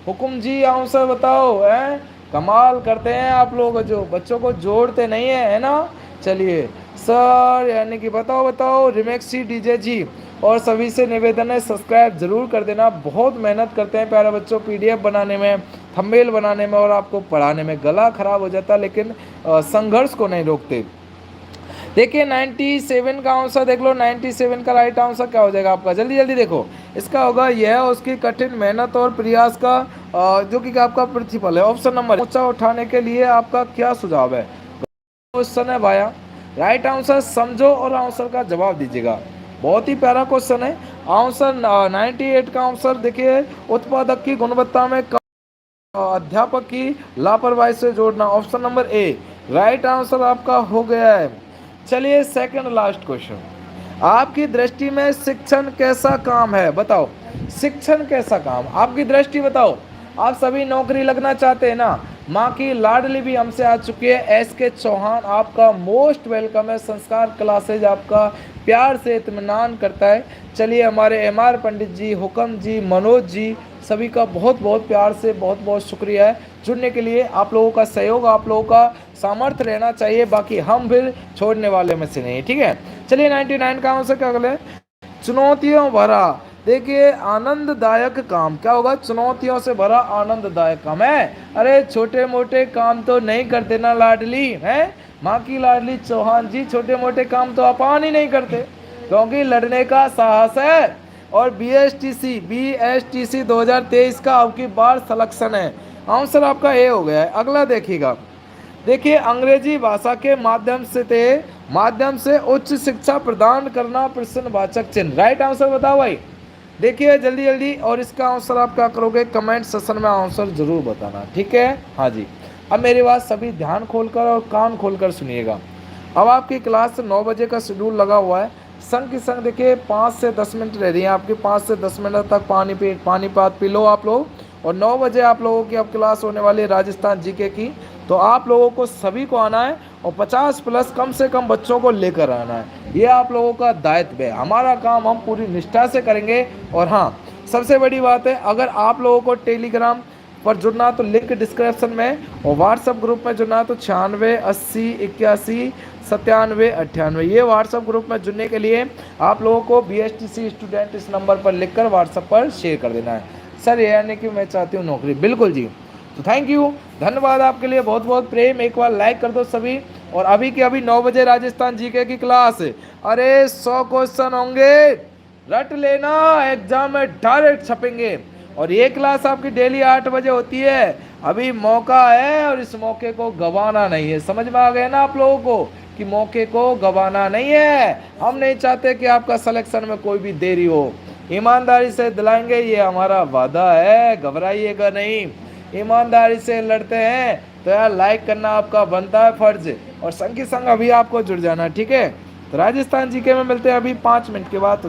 हुकुम जी आंसर बताओ, है कमाल करते हैं आप लोग, जो बच्चों को जोड़ते नहीं है ना। चलिए सर, यानी कि बताओ बताओ रिमेक्सी डीजे जी, और सभी से निवेदन है सब्सक्राइब जरूर कर देना। बहुत मेहनत करते हैं प्यारे बच्चों, पीडीएफ बनाने में, थंबनेल बनाने में और आपको पढ़ाने में। गला खराब हो जाता है लेकिन संघर्ष को नहीं रोकते। देखिए 97 का आंसर देख लो, 97 का राइट आंसर क्या हो जाएगा आपका, जल्दी जल्दी देखो। इसका होगा यह उसकी कठिन मेहनत और प्रयास का जो कि आपका प्रतिफल है। ऑप्शन नंबर, ऊंचा उठाने के लिए आपका क्या सुझाव है। क्वेश्चन है भाया, राइट आंसर समझो और आंसर का जवाब दीजिएगा। बहुत ही प्यारा क्वेश्चन है। आंसर 98 का आंसर देखिए, उत्पादक की गुणवत्ता में अध्यापक की लापरवाही से जोड़ना। ऑप्शन नंबर ए राइट आंसर आपका हो गया है। चलिए सेकंड लास्ट क्वेश्चन, आपकी दृष्टि में शिक्षण कैसा काम है बताओ। शिक्षण कैसा काम, आपकी दृष्टि बताओ। आप सभी नौकरी लगना चाहते हैं ना। माँ की लाडली भी हमसे आ चुकी है, SK चौहान, आपका मोस्ट वेलकम है। संस्कार क्लासेज आपका प्यार से इत्मीनान करता है। चलिए हमारे MR पंडित जी, हुक्म जी, मनोज जी, सभी का बहुत बहुत प्यार से बहुत बहुत शुक्रिया है जुड़ने के लिए। आप लोगों का सहयोग, आप लोगों का सामर्थ्य रहना चाहिए, बाकी हम फिर छोड़ने वाले में से नहीं, ठीक है। चलिए 99 का आंसर क्या अगले, चुनौतियों भरा, देखिए आनंददायक काम क्या होगा, चुनौतियों से भरा आनंददायक काम है। अरे छोटे मोटे काम तो नहीं करते ना लाडली है, माँ की लाडली चौहान जी, छोटे मोटे काम तो अपान ही नहीं करते, क्योंकि लड़ने का साहस है। और BSTC 2023 का आपकी बार सिलेक्शन है। आंसर आपका ए हो गया है। अगला देखिएगा, देखिए अंग्रेजी भाषा के माध्यम से उच्च शिक्षा प्रदान करना प्रश्नवाचक चिन्ह, राइट आंसर बताओ भाई। देखिए जल्दी जल्दी, और इसका आंसर आप क्या करोगे, कमेंट सेशन में आंसर जरूर बताना, ठीक है। हाँ जी, अब मेरी बात सभी ध्यान खोलकर और कान खोलकर सुनिएगा। अब आपकी क्लास 9 बजे का शेड्यूल लगा हुआ है। संग की संग देखिए 5 से 10 मिनट रह रही है आपकी, 5 से 10 मिनट तक पानी पात पी लो आप लोग। और 9 बजे आप लोगों की अब क्लास होने वाली है राजस्थान जीके की, तो आप लोगों को सभी को आना है और 50 प्लस कम से कम बच्चों को लेकर आना है। ये आप लोगों का दायित्व है, हमारा काम हम पूरी निष्ठा से करेंगे। और हाँ, सबसे बड़ी बात है, अगर आप लोगों को टेलीग्राम पर जुड़ना तो लिंक डिस्क्रिप्शन में, और व्हाट्सएप ग्रुप में जुड़ना तो 96 80 81 97 98, ये व्हाट्सएप ग्रुप में जुड़ने के लिए आप लोगों को BSTC स्टूडेंट इस नंबर पर लिखकर व्हाट्सएप पर शेयर कर देना है। सर ये यानी कि मैं चाहती हूँ नौकरी, बिल्कुल जी। तो थैंक यू, धन्यवाद आपके लिए, बहुत बहुत प्रेम। एक बार लाइक कर दो सभी। और अभी के अभी 9 बजे राजस्थान जीके की क्लास, अरे 100 क्वेश्चन होंगे, रट लेना, एग्जाम में डायरेक्ट छपेंगे। और ये क्लास आपकी डेली 8 बजे होती है। अभी मौका है और इस मौके को गंवाना नहीं है। समझ में आ गया ना आप लोगों को कि मौके को गंवाना नहीं है। हम नहीं चाहते कि आपका सिलेक्शन में कोई भी देरी हो, ईमानदारी से दिलाएंगे, ये हमारा वादा है, घबराइएगा नहीं। ईमानदारी से लड़ते हैं तो यार लाइक करना आपका बनता है फर्ज, और संग ही संग अभी आपको जुड़ जाना, ठीक है। तो राजस्थान जीके में मिलते हैं अभी 5 मिनट के बाद।